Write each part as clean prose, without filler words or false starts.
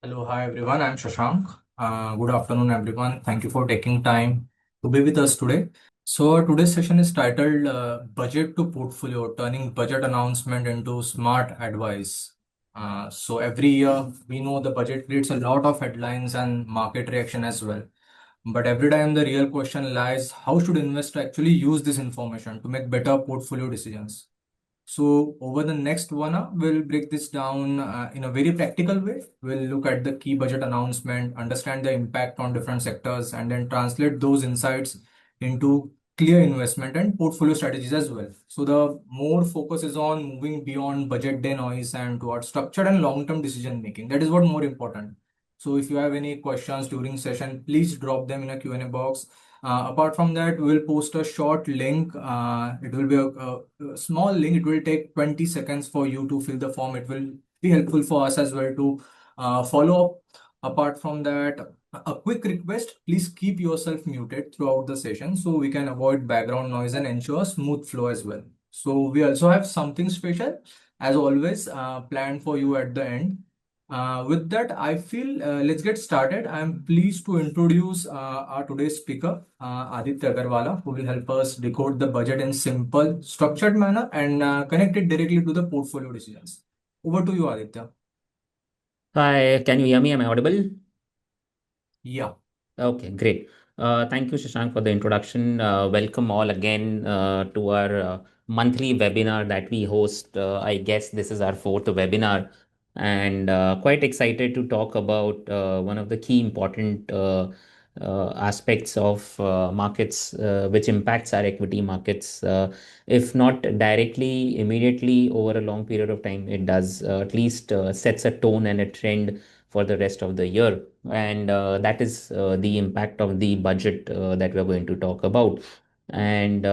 Hello, hi everyone. I'm Shashank. Good afternoon, everyone. Thank you for taking time to be with us today. So, today's session is titled Budget to Portfolio, Turning Budget Announcement into Smart Advice. So, every year we know the budget creates a lot of headlines and market reaction as well. But every time the real question lies how should investors actually use this information to make better portfolio decisions? So over the next 1 hour, we'll break this down in a very practical way. We'll look at the key budget announcement, understand the impact on different sectors, and then translate those insights into clear investment and portfolio strategies as well. So the more focus is on moving beyond budget day noise and towards structured and long-term decision making. That is what more important. So if you have any questions during session, please drop them in a Q&A box. Apart from that, we'll post a short link. It will be a small link. It will take 20 seconds for you to fill the form. It will be helpful for us as well to follow up. Apart from that, a quick request, please keep yourself muted throughout the session so we can avoid background noise and ensure smooth flow as well. So we also have something special, as always, planned for you at the end. With that, I feel let's get started. I'm pleased to introduce our today's speaker, Aditya Agarwala, who will help us decode the budget in simple, structured manner and connect it directly to the portfolio decisions. Over to you, Aditya. Hi, can you hear me? Am I audible? Yeah. Okay, great. Thank you, Shashank, for the introduction. Welcome all again to our monthly webinar that we host. I guess this is our fourth webinar, and quite excited to talk about one of the key important aspects of markets, which impacts our equity markets. If not directly, immediately over a long period of time, it does at least sets a tone and a trend for the rest of the year. And that is the impact of the budget that we're going to talk about. And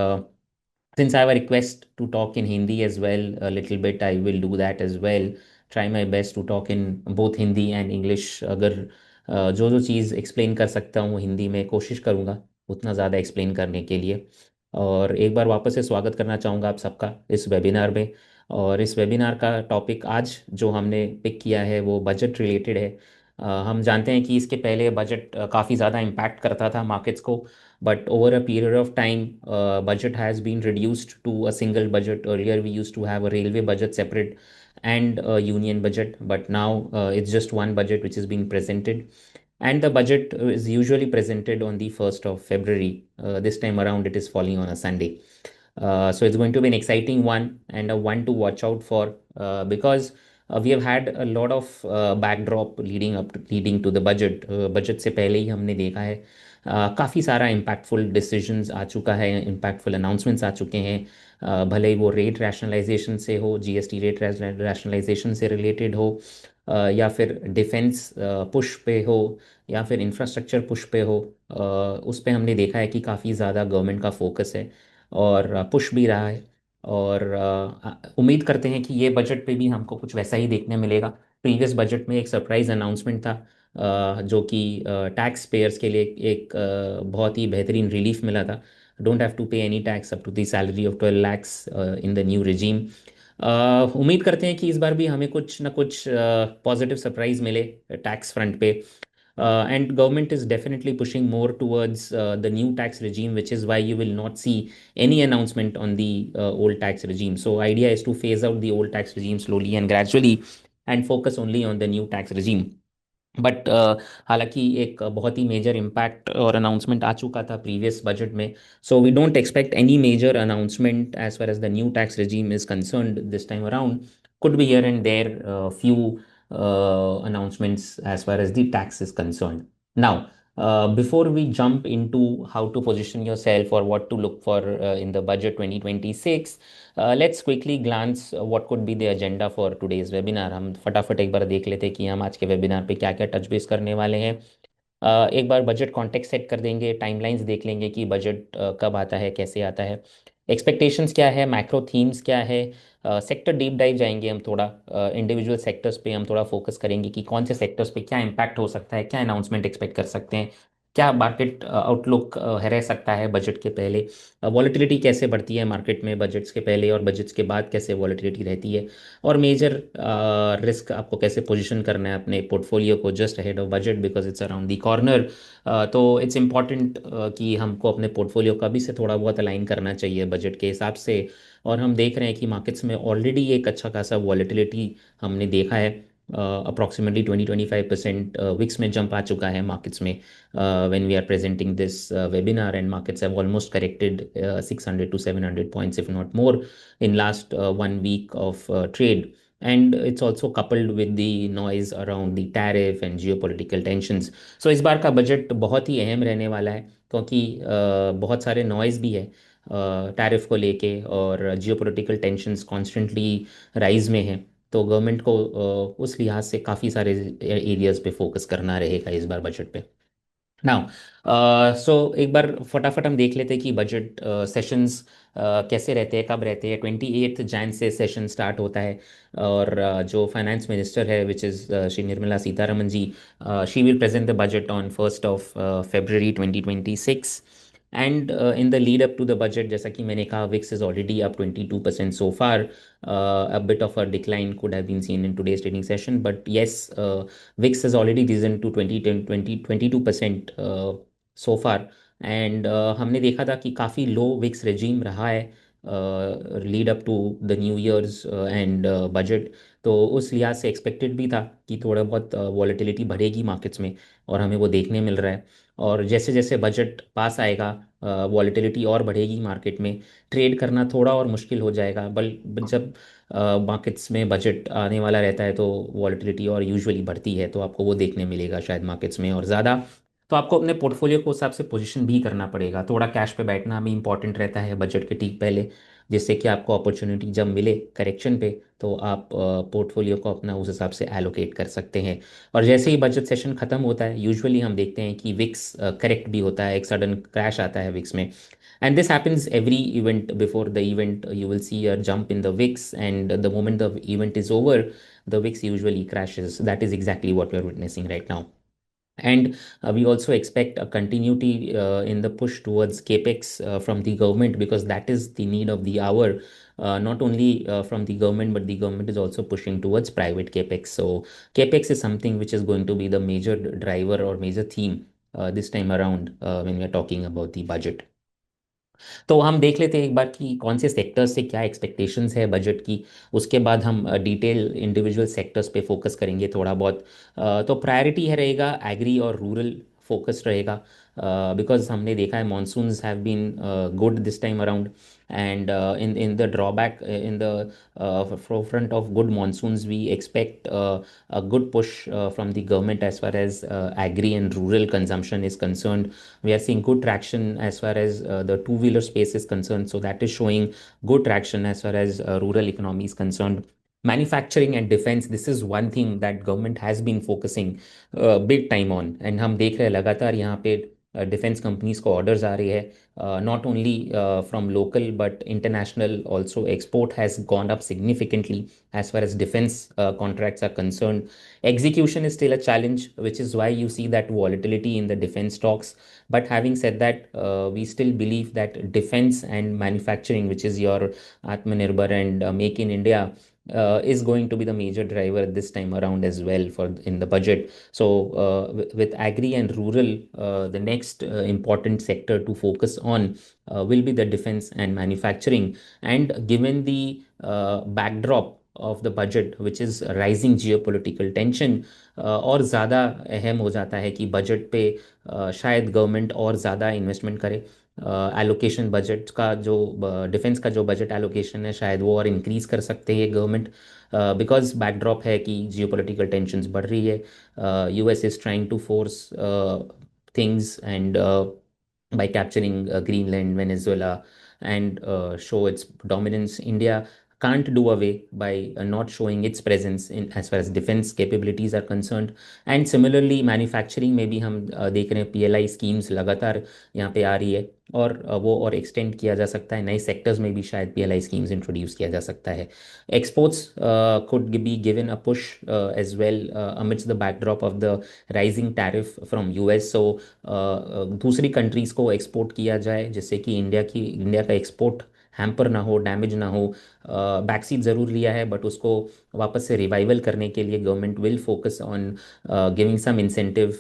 since I have a request to talk in Hindi as well, a little bit, I will do that as well. Try my best to talk in both Hindi and English. अगर जो जो चीज़ explain कर सकता हूँ हिंदी में कोशिश करूँगा उतना ज़्यादा एक्सप्लेन करने के लिए। और एक बार वापस से स्वागत करना चाहूँगा आप सबका इस वेबिनार में। और इस वेबिनार का टॉपिक आज जो हमने पिक किया है वो बजट रिलेटेड है। हम जानते हैं कि इसके पहले बजट काफ़ी ज़्यादा इम्पैक्ट करता था मार्केट्स को, but over a period of time budget has been reduced to a single budget. Earlier we used to have a railway budget separate and a union budget, but now it's just one budget which is being presented, and the budget is usually presented on the 1st of February. This time around it is falling on a Sunday. So it's going to be an exciting one and a one to watch out for, because we have had a lot of backdrop leading to the budget. Budget से पहले ही हमने देखा है काफ़ी सारा impactful decisions आ चुका है, impactful announcements आ चुके हैं। भले ही वो रेट रैशनलाइजेशन से हो, जीएसटी रेट रैशनलाइजेशन से रिलेटेड हो, या फिर डिफेंस पुश पे हो, या फिर इंफ्रास्ट्रक्चर पुश पे हो। उस पे हमने देखा है कि काफ़ी ज़्यादा गवर्नमेंट का फोकस है और पुश भी रहा है। और उम्मीद करते हैं कि ये बजट पे भी हमको कुछ वैसा ही देखने मिलेगा। प्रीवियस बजट में एक सरप्राइज अनाउंसमेंट था, जो कि टैक्स पेयर्स के लिए एक बहुत ही बेहतरीन रिलीफ मिला था। Don't have to pay any tax up to the salary of 12 lakhs in the new regime. उम्मीद करते हैं कि इस बार भी हमें कुछ ना कुछ पॉजिटिव सरप्राइज मिले टैक्स फ्रंट पे। And government is definitely pushing more towards the new tax regime, which is why you will not see any announcement on the old tax regime. So idea is to phase out the old tax regime slowly and gradually and focus only on the new tax regime. But हालांकि एक बहुत ही major impact और announcement आ चुका था previous budget में। So we don't expect any major announcement as far as the new tax regime is concerned this time around. Could be here and there few announcements as far as the tax is concerned. Now, before we jump into how to position yourself or what to look for in the budget 2026, let's quickly glance what could be the agenda for today's webinar. हम फटाफट एक बार देख लेते हैं कि हम आज के वेबिनार पे क्या क्या टच बेस करने वाले हैं। एक बार बजट कॉन्टेक्स्ट सेट कर देंगे, टाइमलाइंस देख लेंगे कि बजट कब आता है, कैसे आता है, एक्सपेक्टेशंस क्या है, मैक्रो थीम्स क्या है, सेक्टर डीप डाइव जाएंगे हम थोड़ा, इंडिविजुअल सेक्टर्स पे हम थोड़ा फोकस करेंगे कि कौन से सेक्टर्स पे क्या इम्पैक्ट हो सकता है, क्या अनाउंसमेंट एक्सपेक्ट कर सकते हैं। क्या मार्केट आउटलुक रह सकता है बजट के पहले, वॉलेटिलिटी कैसे बढ़ती है मार्केट में बजट्स के पहले और बजट्स के बाद कैसे वॉलेटिलिटी रहती है, और मेजर रिस्क आपको कैसे पोजीशन करना है अपने पोर्टफोलियो को just ahead of budget because it's around the corner. तो इट्स इम्पॉर्टेंट कि हमको अपने पोर्टफोलियो का भी से थोड़ा बहुत अलाइन करना चाहिए बजट के हिसाब से। और हम देख रहे हैं कि मार्केट्स में ऑलरेडी एक अच्छा खासा वॉलेटिलिटी हमने देखा है। अप्रॉक्सीमेटली 20-25% विक्स में जंप आ चुका है मार्केट्स में when we are presenting this webinar, and markets have almost corrected 600 to 700 points if not more in last 1 week of trade. And it's also coupled with the noise around the tariff and geopolitical tensions. So इस बार का budget बहुत ही अहम रहने वाला है क्योंकि बहुत सारे नॉइज भी है टैरिफ को लेके, और जियोपॉलिटिकल टेंशंस कॉन्स्टेंटली राइज में है। तो गवर्नमेंट को उस लिहाज से काफ़ी सारे एरियाज पे फोकस करना रहेगा इस बार बजट पे। नाउ सो एक बार फटाफट हम देख लेते हैं कि बजट सेशंस कैसे रहते हैं, कब रहते हैं। 28 जैन से सेशन स्टार्ट होता है, और जो फाइनेंस मिनिस्टर है which is Shri Nirmala Sitharaman ji, she will present the budget on 1 February 2026। And in the lead up to the budget, जैसा कि मैंने कहा, VIX is already up 22% so far. A bit of a decline could have been seen in today's trading session, but yes, VIX has already risen to 22% so far। And हमने देखा था कि काफ़ी लो Vicks regime रहा है lead up to the new years and budget. तो उस लिहाज से एक्सपेक्टेड भी था कि थोड़ा बहुत वॉलेटिलिटी बढ़ेगी मार्केट्स में, और हमें वो देखने मिल रहा है। और जैसे जैसे बजट पास आएगा वॉलेटिलिटी और बढ़ेगी मार्केट में, ट्रेड करना थोड़ा और मुश्किल हो जाएगा। जब मार्केट्स में बजट आने वाला रहता है तो वॉलेटिलिटी और यूजुअली बढ़ती है, तो आपको वो देखने मिलेगा शायद मार्केट्स में और ज़्यादा। तो आपको अपने पोर्टफोलियो को हिसाब से पोजीशन भी करना पड़ेगा, थोड़ा कैश पे बैठना भी इंपॉर्टेंट रहता है बजट के ठीक पहले, जिससे कि आपको अपॉर्चुनिटी जब मिले करेक्शन पे तो आप पोर्टफोलियो को अपना उस हिसाब से एलोकेट कर सकते हैं। और जैसे ही बजट सेशन खत्म होता है यूजुअली हम देखते हैं कि विक्स करेक्ट भी होता है, एक सडन क्रैश आता है विक्स में। And this happens every event. Before the event you will see a jump in the VIX, and the moment the event is over the VIX usually crashes. That is exactly what we are witnessing right now. And we also expect a continuity in the push towards capex from the government, because that is the need of the hour. Not only from the government, but the government is also pushing towards private capex. So capex is something which is going to be the major driver or major theme this time around when we are talking about the budget. तो हम देख लेते हैं एक बार कि कौन से sectors से क्या एक्सपेक्टेशंस है बजट की। उसके बाद हम डिटेल इंडिविजुअल सेक्टर्स पे फोकस करेंगे थोड़ा बहुत। तो प्रायोरिटी है रहेगा एग्री और रूरल फोकस रहेगा, बिकॉज हमने देखा है monsoons have been good this time around. And in the drawback in the forefront of good monsoons we expect a good push from the government as far as agri and rural consumption is concerned. We are seeing good traction as far as the two-wheeler space is concerned, so that is showing good traction as far as rural economy is concerned. Manufacturing and defense, this is one thing that government has been focusing big time on, and हम देख रहे हैं लगातार यहाँ पे defence companies को orders आ रही है, not only from local but international also. Export has gone up significantly as far as defense contracts are concerned. Execution is still a challenge, which is why you see that volatility in the defense stocks. But having said that, we still believe that defense and manufacturing, which is your Atmanirbhar and Make in India, is going to be the major driver this time around as well for in the budget. So with agri and rural, the next important sector to focus on will be the defense and manufacturing. And given the backdrop of the budget, which is rising geopolitical tension, और ज़्यादा अहम हो जाता है कि budget पे शायद government और ज़्यादा इन्वेस्टमेंट करे। एलोकेशन बजट का जो डिफेंस का जो बजट एलोकेशन है शायद वो और इंक्रीज कर सकते हैं गवर्नमेंट, बिकॉज बैकड्रॉप है कि जियोपॉलिटिकल टेंशंस बढ़ रही है। US is trying to force things and by capturing Greenland, Venezuela, and show its dominance. India can't do away by not showing its presence in as far as defense capabilities are concerned. And similarly manufacturing में भी हम देख रहे हैं PLI schemes लगातार यहाँ पे आ रही है, और वो और एक्सटेंड किया जा सकता है, नए सेक्टर्स में भी शायद पीएलआई स्कीम्स इंट्रोड्यूस किया जा सकता है. Exports could be given a push as well amidst the backdrop of the rising tariff from US. So दूसरी कंट्रीज को एक्सपोर्ट किया जाए जिससे कि इंडिया का एक्सपोर्ट हैम्पर ना हो, डैमेज ना हो. बैकसीट ज़रूर लिया है, बट उसको वापस से रिवाइवल करने के लिए government will focus on giving some incentive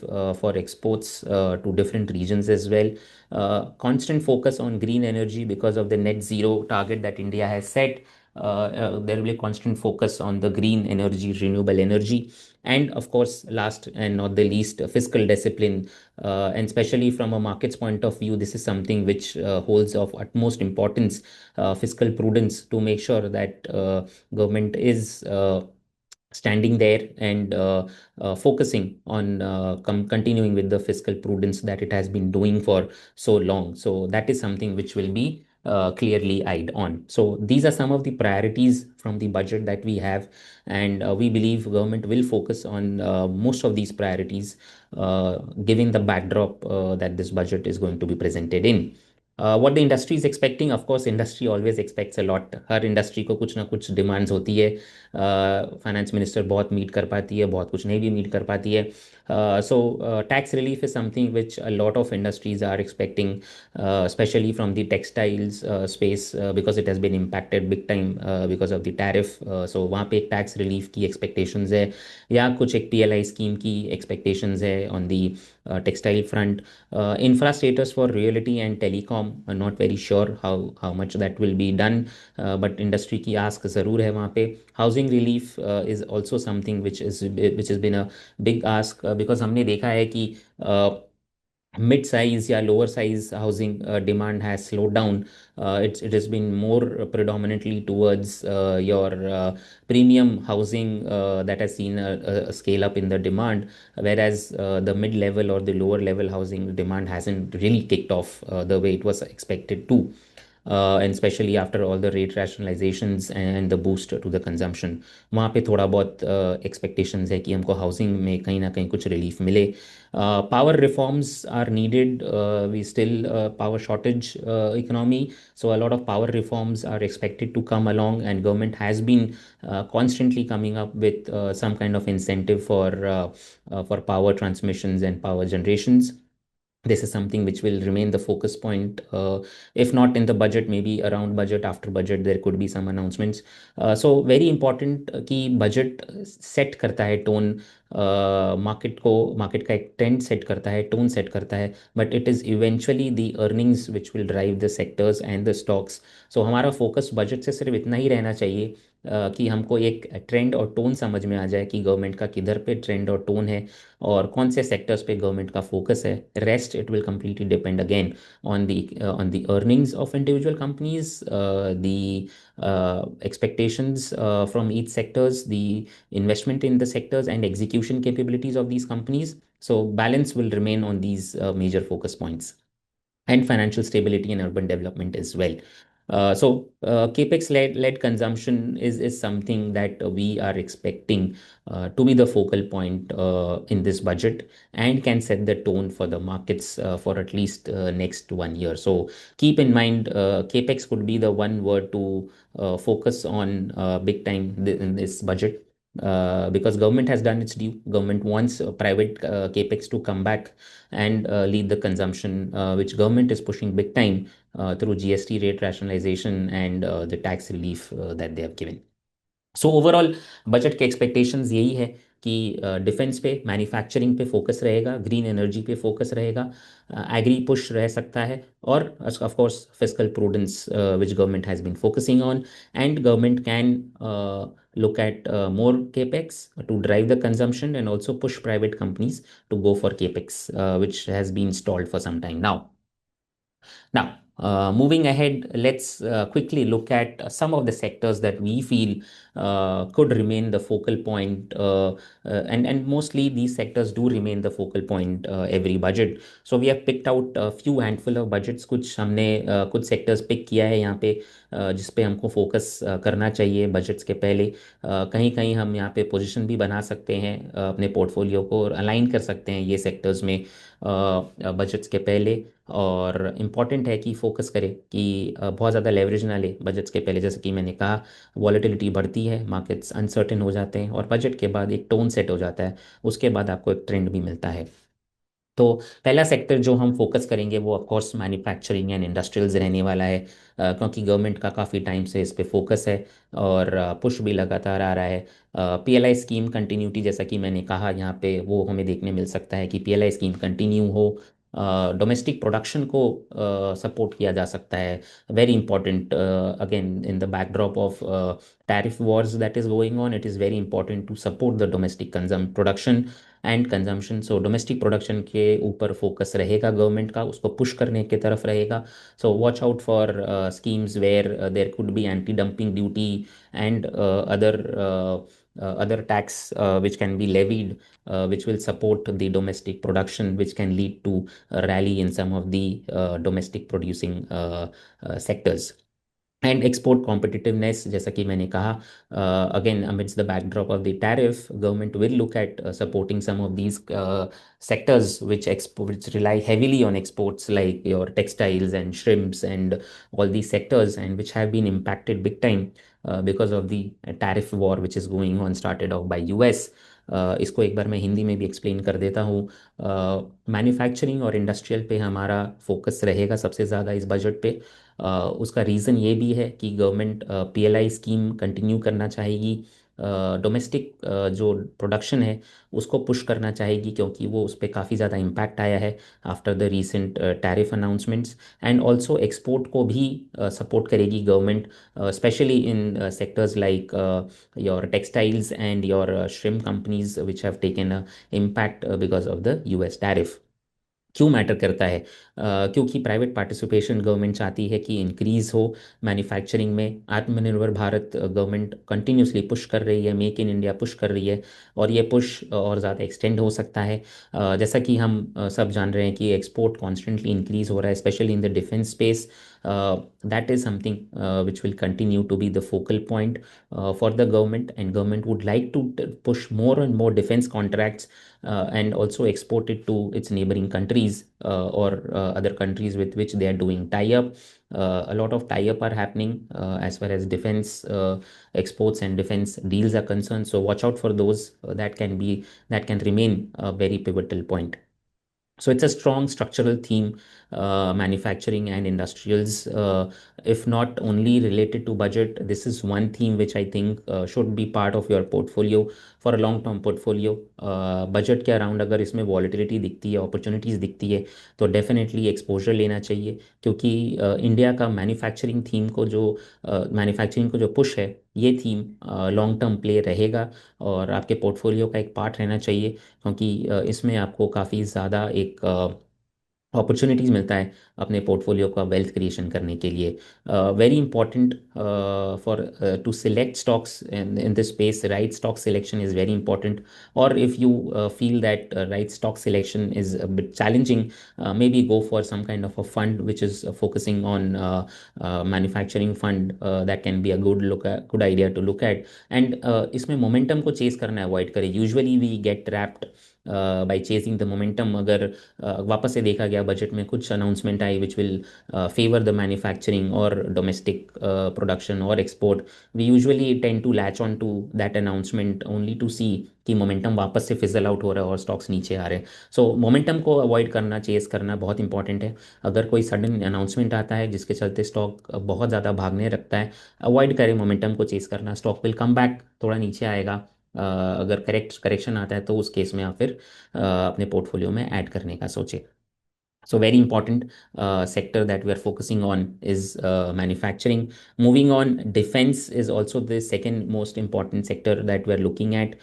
for exports to different regions as well. Constant focus on green energy because of the net zero target that India has set. There will be a constant focus on the green energy, renewable energy, and of course, last and not the least, fiscal discipline. And especially from a market's point of view, this is something which holds of utmost importance, fiscal prudence, to make sure that government is standing there and focusing on continuing with the fiscal prudence that it has been doing for so long. So that is something which will be clearly eyed on. So these are some of the priorities from the budget that we have, and we believe government will focus on most of these priorities, given the backdrop that this budget is going to be presented in. What the industry is expecting, of course, industry always expects a lot. Her industry को कुछ ना कुछ demands होती है. Finance minister बहुत meet कर पाती है, बहुत कुछ नहीं भी मीट कर पाती है. So tax relief is something which a lot of industries are expecting, especially from the textiles space, because it has been impacted big time because of the tariff. So वहाँ पे एक tax relief की expectations है, या कुछ एक PLI scheme की expectations है on the textile front. Infra status for realty and telecom, not very sure how much that will be done, but industry की ask ज़रूर है वहाँ पे. Housing relief is also something which has been a big ask, because हमने देखा है कि mid size या lower size housing demand has slowed down. It has been more predominantly towards your premium housing that has seen a scale up in the demand, whereas the mid level or the lower level housing demand hasn't really kicked off the way it was expected to. And especially after all the rate rationalizations and the boost to the consumption, वहाँ पे थोड़ा बहुत expectations है कि हमको housing में कहीं ना कहीं कुछ relief मिले. Power reforms are needed. We still power shortage economy, so a lot of power reforms are expected to come along, and government has been constantly coming up with some kind of incentive for power transmissions and power generations. This is something which will remain the focus point. If not in the budget, maybe around budget, after budget, there could be some announcements. So very important कि budget set करता है tone, market का एक trend set करता है, tone set करता है, but it is eventually the earnings which will drive the sectors and the stocks. So हमारा focus budget से सिर्फ इतना ही रहना चाहिए कि हमको एक ट्रेंड और टोन समझ में आ जाए कि गवर्नमेंट का किधर पे ट्रेंड और टोन है और कौन से सेक्टर्स पे गवर्नमेंट का फोकस है. Rest it will completely depend again on the earnings of individual companies, the expectations from each sectors, the investment in the sectors, and execution capabilities of these companies. So balance will remain on these major focus points, and financial stability and urban development as well. So capex led consumption is something that we are expecting to be the focal point in this budget, and can set the tone for the markets for at least next 1 year. So keep in mind, capex could be the one word to focus on big time in this budget. Because government has done its due. Government wants private capex to come back and lead the consumption, which government is pushing big time through GST rate rationalization and the tax relief that they have given. So overall budget के expectations यही है कि defence पे, manufacturing पे focus रहेगा, green energy पे focus रहेगा, agri push रह सकता है, और of course fiscal prudence which government has been focusing on. And government can look at more capex to drive the consumption, and also push private companies to go for capex, which has been stalled for some time now. Now, Moving ahead, let's quickly look at some of the sectors that we feel could remain the focal point, and mostly these sectors do remain the focal point every budget. So we have picked out a few handful of budgets. कुछ हमने कुछ sectors pick किया है यहाँ पे, जिस पे हमको फोकस करना चाहिए बजट्स के पहले। कहीं कहीं हम यहाँ पे पोजीशन भी बना सकते हैं अपने पोर्टफोलियो को, और अलाइन कर सकते हैं ये सेक्टर्स में बजट्स के पहले। और इम्पॉर्टेंट है कि फोकस करें कि बहुत ज़्यादा लेवरेज ना ले बजट्स के पहले। जैसे कि मैंने कहा, वॉलेटिलिटी बढ़ती है, मार्केट्स अनसर्टेन हो जाते हैं, और बजट के बाद एक टोन सेट हो जाता है, उसके बाद आपको एक ट्रेंड भी मिलता है। तो पहला सेक्टर जो हम फोकस करेंगे वो of course manufacturing and industrials रहने वाला है, क्योंकि गवर्नमेंट का काफ़ी टाइम से इस पे फोकस है, और पुश भी लगातार आ रहा है। पीएलआई स्कीम कंटिन्यूटी, जैसा कि मैंने कहा, यहाँ पे वो हमें देखने मिल सकता है कि पीएलआई स्कीम कंटिन्यू हो, डोमेस्टिक प्रोडक्शन को सपोर्ट किया जा सकता है। Very important, again in the backdrop of tariff wars that is going on, it is very important to support the domestic production and consumption. So domestic production के ऊपर focus रहेगा government का, उसको पुश करने की तरफ रहेगा। So watch out for schemes where there could be anti dumping duty and other tax which can be levied, which will support the domestic production, which can lead to a rally in some of the domestic producing sectors। And export competitiveness, जैसा कि मैंने कहा, again amidst the backdrop of the tariff, government will look at supporting some of these sectors which rely heavily on exports, like your textiles and shrimps and all these sectors, and which have been impacted big time because of the tariff war which is going on, started off by US। इसको एक बार मैं हिंदी में भी explain कर देता हूँ। Manufacturing और industrial पे हमारा फोकस रहेगा सबसे ज़्यादा इस बजट पे। उसका रीज़न ये भी है कि गवर्नमेंट पीएलआई स्कीम कंटिन्यू करना चाहेगी, डोमेस्टिक जो प्रोडक्शन है उसको पुश करना चाहेगी, क्योंकि वो उस पर काफ़ी ज़्यादा इम्पैक्ट आया है after the recent tariff announcements. And also export को भी सपोर्ट करेगी government, specially in sectors like your textiles and your shrimp companies which have taken a impact because of the US tariff. क्यों matter करता है? क्योंकि private participation government चाहती है कि इंक्रीज हो मैन्युफैक्चरिंग में। आत्मनिर्भर भारत गवर्नमेंट कंटिन्यूसली पुश कर रही है, मेक इन इंडिया पुश कर रही है, और ये पुश और ज़्यादा एक्सटेंड हो सकता है। जैसा कि हम सब जान रहे हैं कि एक्सपोर्ट कॉन्स्टेंटली इंक्रीज हो रहा है, specially in the defence space. That is something which will continue to be the focal point for the government, and government would like to push more and more defense contracts and also export it to its neighboring countries or other countries with which they are doing tie-up. A lot of tie-up are happening as far as defense exports and defense deals are concerned. So watch out for those. That can remain a very pivotal point. So it's a strong structural theme, manufacturing and industrials. If not only related to budget, this is one theme which I think should be part of your portfolio for a long-term portfolio. Budget के around अगर इसमें volatility दिखती है, opportunities दिखती है, तो definitely exposure लेना चाहिए, क्योंकि इंडिया का मैन्युफैक्चरिंग को जो पुश है, ये थीम लॉन्ग टर्म प्ले रहेगा, और आपके पोर्टफोलियो का एक पार्ट रहना चाहिए, क्योंकि इसमें आपको काफ़ी ज़्यादा एक अपॉर्चुनिटीज़ मिलता है अपने पोर्टफोलियो का वेल्थ क्रिएशन करने के लिए। Very important for to select stocks in this space, right stock selection is very important. और if you feel that right stock selection is a bit challenging, maybe go for some kind of a fund which is focusing on manufacturing fund. That can be a good idea to look at। And इसमें momentum को chase करना avoid करें। Usually we get trapped by chasing the momentum. अगर वापस से देखा गया budget में कुछ अनाउंसमेंट आई which will favour the manufacturing और डोमेस्टिक प्रोडक्शन और export, we usually tend to latch on to that announcement only to see कि मोमेंटम वापस से फिजल आउट हो रहा है और स्टॉक्स नीचे आ रहे हैं। सो मोमेंटम को अवॉइड करना, चेस करना बहुत इंपॉर्टेंट है। अगर कोई सडन अनाउंसमेंट आता है जिसके चलते स्टॉक बहुत ज़्यादा भागने रखता है, अवॉइड करें मोमेंटम को चेस करना। स्टॉक विल कम बैक, थोड़ा नीचे आएगा। अगर करेक्शन आता है तो उस केस में आप फिर अपने पोर्टफोलियो में ऐड करने का सोचें। So very important sector that we are focusing on is manufacturing. Moving on, defense is also the second most important sector that we're looking at.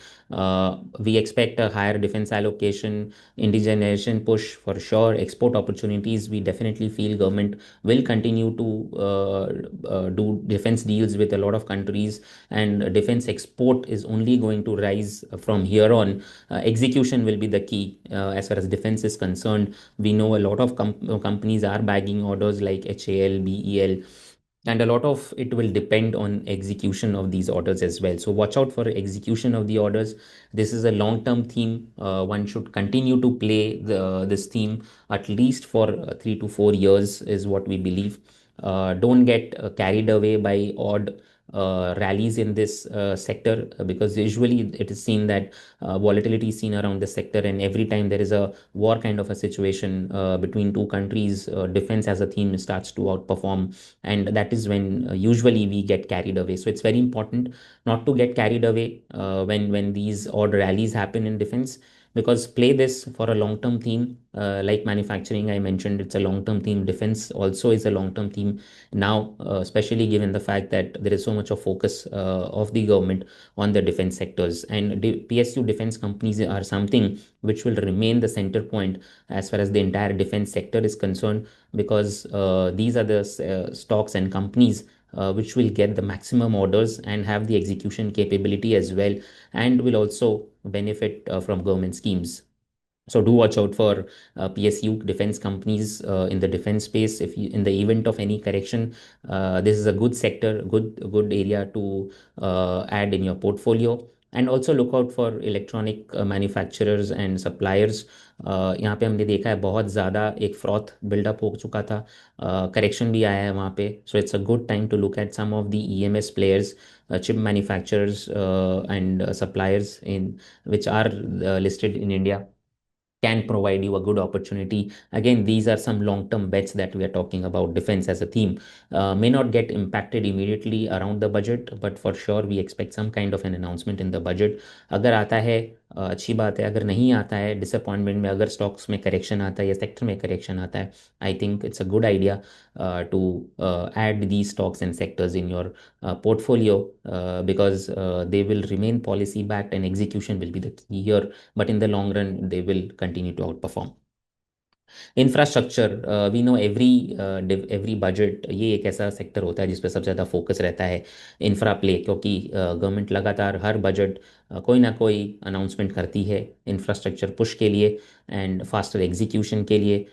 We expect a higher defense allocation, indigenization push for sure, export opportunities. We definitely feel government will continue to do defense deals with a lot of countries, and defense export is only going to rise from here on. Execution will be the key as far as defense is concerned. We know a lot of companies are bagging orders like HAL, BEL, and a lot of it will depend on execution of these orders as well. So watch out for execution of the orders. This is a long term theme. One should continue to play this theme at least for 3 to 4 years is what we believe. Don't get carried away by odd rallies in this sector, because usually it is seen that volatility is seen around the sector, and every time there is a war kind of a situation between two countries, defense as a theme starts to outperform, and that is when usually we get carried away. So it's very important not to get carried away when these odd rallies happen in defense, because play this for a long term theme. Like manufacturing, I mentioned, it's a long term theme. Defense also is a long term theme now, especially given the fact that there is so much of focus of the government on the defense sectors, and PSU defense companies are something which will remain the center point as far as the entire defense sector is concerned, because these are the stocks and companies which will get the maximum orders and have the execution capability as well, and will also benefit from government schemes. So do watch out for PSU defense companies in the defense space. If you, in the event of any correction, this is a good sector, good area to add in your portfolio. And also look out for electronic manufacturers and suppliers. यहाँ पे हमने देखा है बहुत ज़्यादा एक froth buildup हो चुका था, करेक्शन भी आया है वहाँ पे. So it's a good time to look at some of the EMS players, chip manufacturers and suppliers in which are listed in India, can provide you a good opportunity. Again, these are some long term bets that we are talking about. Defense as a theme may not get impacted immediately around the budget, but for sure we expect some kind of an announcement in the budget. अगर आता है अच्छी बात है, अगर नहीं आता है डिसअपॉइंटमेंट में, अगर स्टॉक्स में करेक्शन आता है या सेक्टर में करेक्शन आता है, I think it's a good idea to add these stocks and sectors in your portfolio, because they will remain policy backed and execution will be the key here, but in the long run they will continue to outperform. Infrastructure, we know every budget ये एक ऐसा sector होता है जिस पर सबसे ज़्यादा focus रहता है, इंफ्रा प्ले, क्योंकि गवर्नमेंट लगातार हर बजट कोई ना कोई अनाउंसमेंट करती है इंफ्रास्ट्रक्चर पुश के लिए एंड फास्टर एग्जीक्यूशन के लिए.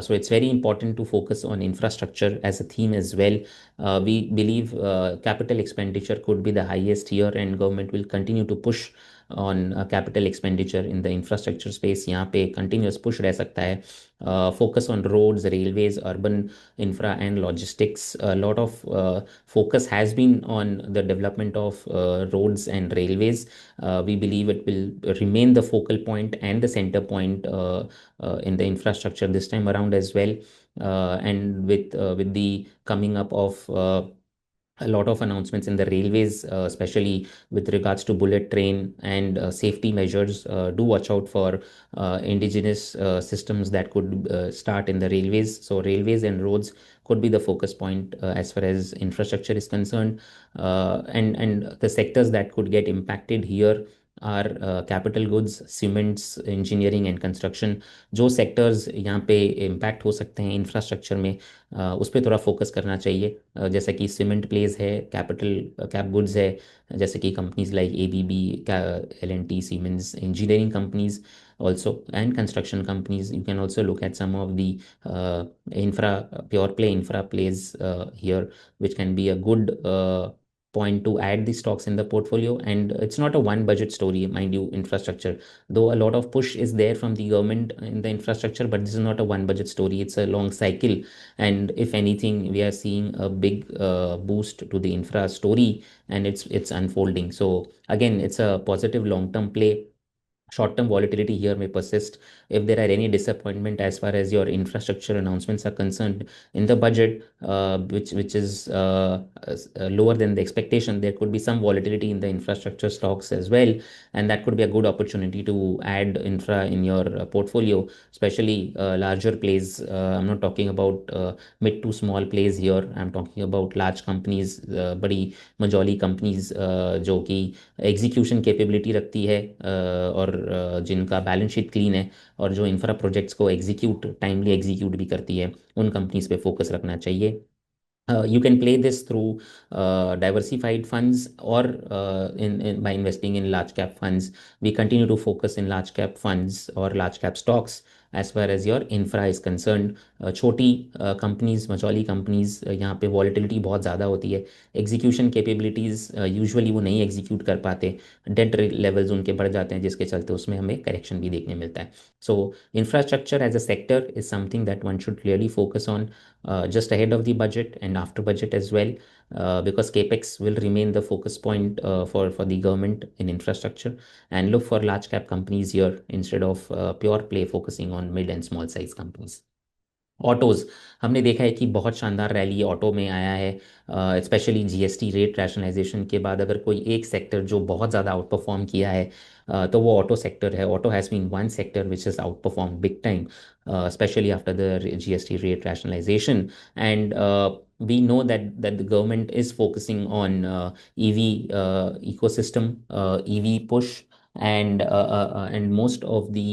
So it's very important to focus on infrastructure as a theme as well. We believe capital expenditure could be the highest here, and government will continue to push on capital expenditure in the infrastructure space. यहाँ पे continuous push रह सकता है. Focus on roads, railways, urban infra, and logistics. A lot of focus has been on the development of roads and railways. We believe it will remain the focal point and the center point in the infrastructure this time around as well. And with the coming up of a lot of announcements in the railways, especially with regards to bullet train and safety measures. Do watch out for indigenous systems that could start in the railways. So, railways and roads could be the focus point as far as infrastructure is concerned. And the sectors that could get impacted here are capital goods, cements, engineering and construction. जो sectors यहाँ पे impact हो सकते हैं infrastructure में, उस पर थोड़ा फोकस करना चाहिए. जैसे कि सीमेंट प्लेस है, कैपिटल कैप गुड्स है, जैसे कि companies like ABB, L&T, Siemens, engineering companies also, and construction companies. You can also look at some of the pure play infra plays here, which can be a good point to add the stocks in the portfolio. And it's not a one budget story, mind you, infrastructure, though a lot of push is there from the government in the infrastructure, but this is not a one budget story, it's a long cycle. And if anything, we are seeing a big boost to the infra story, and it's unfolding. So again, it's a positive long term play. Short term volatility here may persist, if there are any disappointment as far as your infrastructure announcements are concerned in the budget, which is lower than the expectation, there could be some volatility in the infrastructure stocks as well, and that could be a good opportunity to add infra in your portfolio, especially larger plays. I'm not talking about mid to small plays here. I'm talking about large companies, बड़ी Majauli companies जो कि execution capability रखती है, और जिनका balance sheet clean है, और जो इंफ्रा प्रोजेक्ट्स को एग्जीक्यूट टाइमली एग्जीक्यूट भी करती है, उन कंपनीज पे फोकस रखना चाहिए. You can play this through diversified funds, or by investing in large cap funds. We continue to focus in large cap funds or large cap stocks as far as your infra is concerned. छोटी companies, मचौली companies, यहाँ पे volatility बहुत ज़्यादा होती है, execution capabilities usually वो नहीं execute कर पाते, डेट लेवल्स उनके बढ़ जाते हैं, जिसके चलते उसमें हमें करेक्शन भी देखने मिलता है. So infrastructure as a sector is something that one should clearly focus on just ahead of the budget and after budget as well, because capex will remain the focus point for the government in infrastructure, and look for large cap companies here instead of pure play focusing on mid and small size companies. Autos, हमने देखा है कि बहुत शानदार rally auto में आया है, specially GST rate rationalisation के बाद. अगर कोई एक सेक्टर जो बहुत ज़्यादा आउट परफॉर्म किया है, तो वो ऑटो सेक्टर है. Auto has been one sector which is outperform big time, especially after the GST rate rationalization. And we know that the government is focusing on EV ecosystem, EV push, and most of the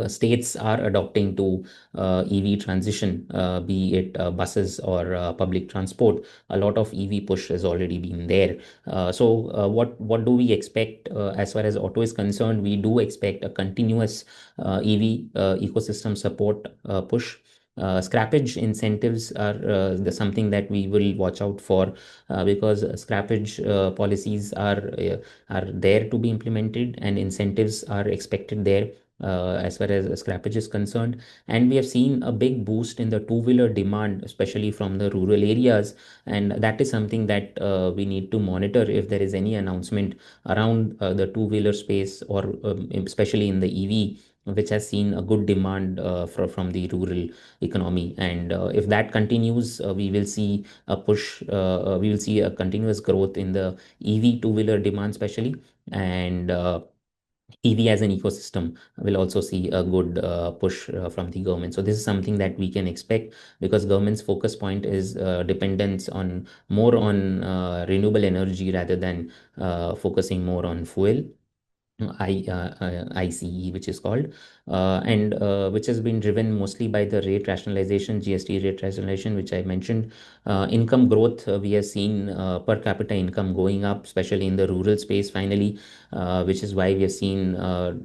states are adopting to EV transition, be it buses or public transport. A lot of EV push has already been there. What do we expect as far as auto is concerned? We do expect a continuous EV ecosystem support push. Scrappage incentives are something that we will watch out for, because scrappage policies are there to be implemented, and incentives are expected there as far as scrappage is concerned. And we have seen a big boost in the two-wheeler demand, especially from the rural areas. And that is something that we need to monitor if there is any announcement around the two-wheeler space, or especially in the EV, which has seen a good demand from the rural economy. And if that continues, we will see a push, we will see a continuous growth in the EV two-wheeler demand, especially. And EV as an ecosystem will also see a good push from the government. So this is something that we can expect, because government's focus point is dependence on more on renewable energy rather than focusing more on fuel. ICE, which is called, and which has been driven mostly by the rate rationalization, GST rate rationalization, which I mentioned. Income growth, we have seen per capita income going up, especially in the rural space finally, which is why we have seen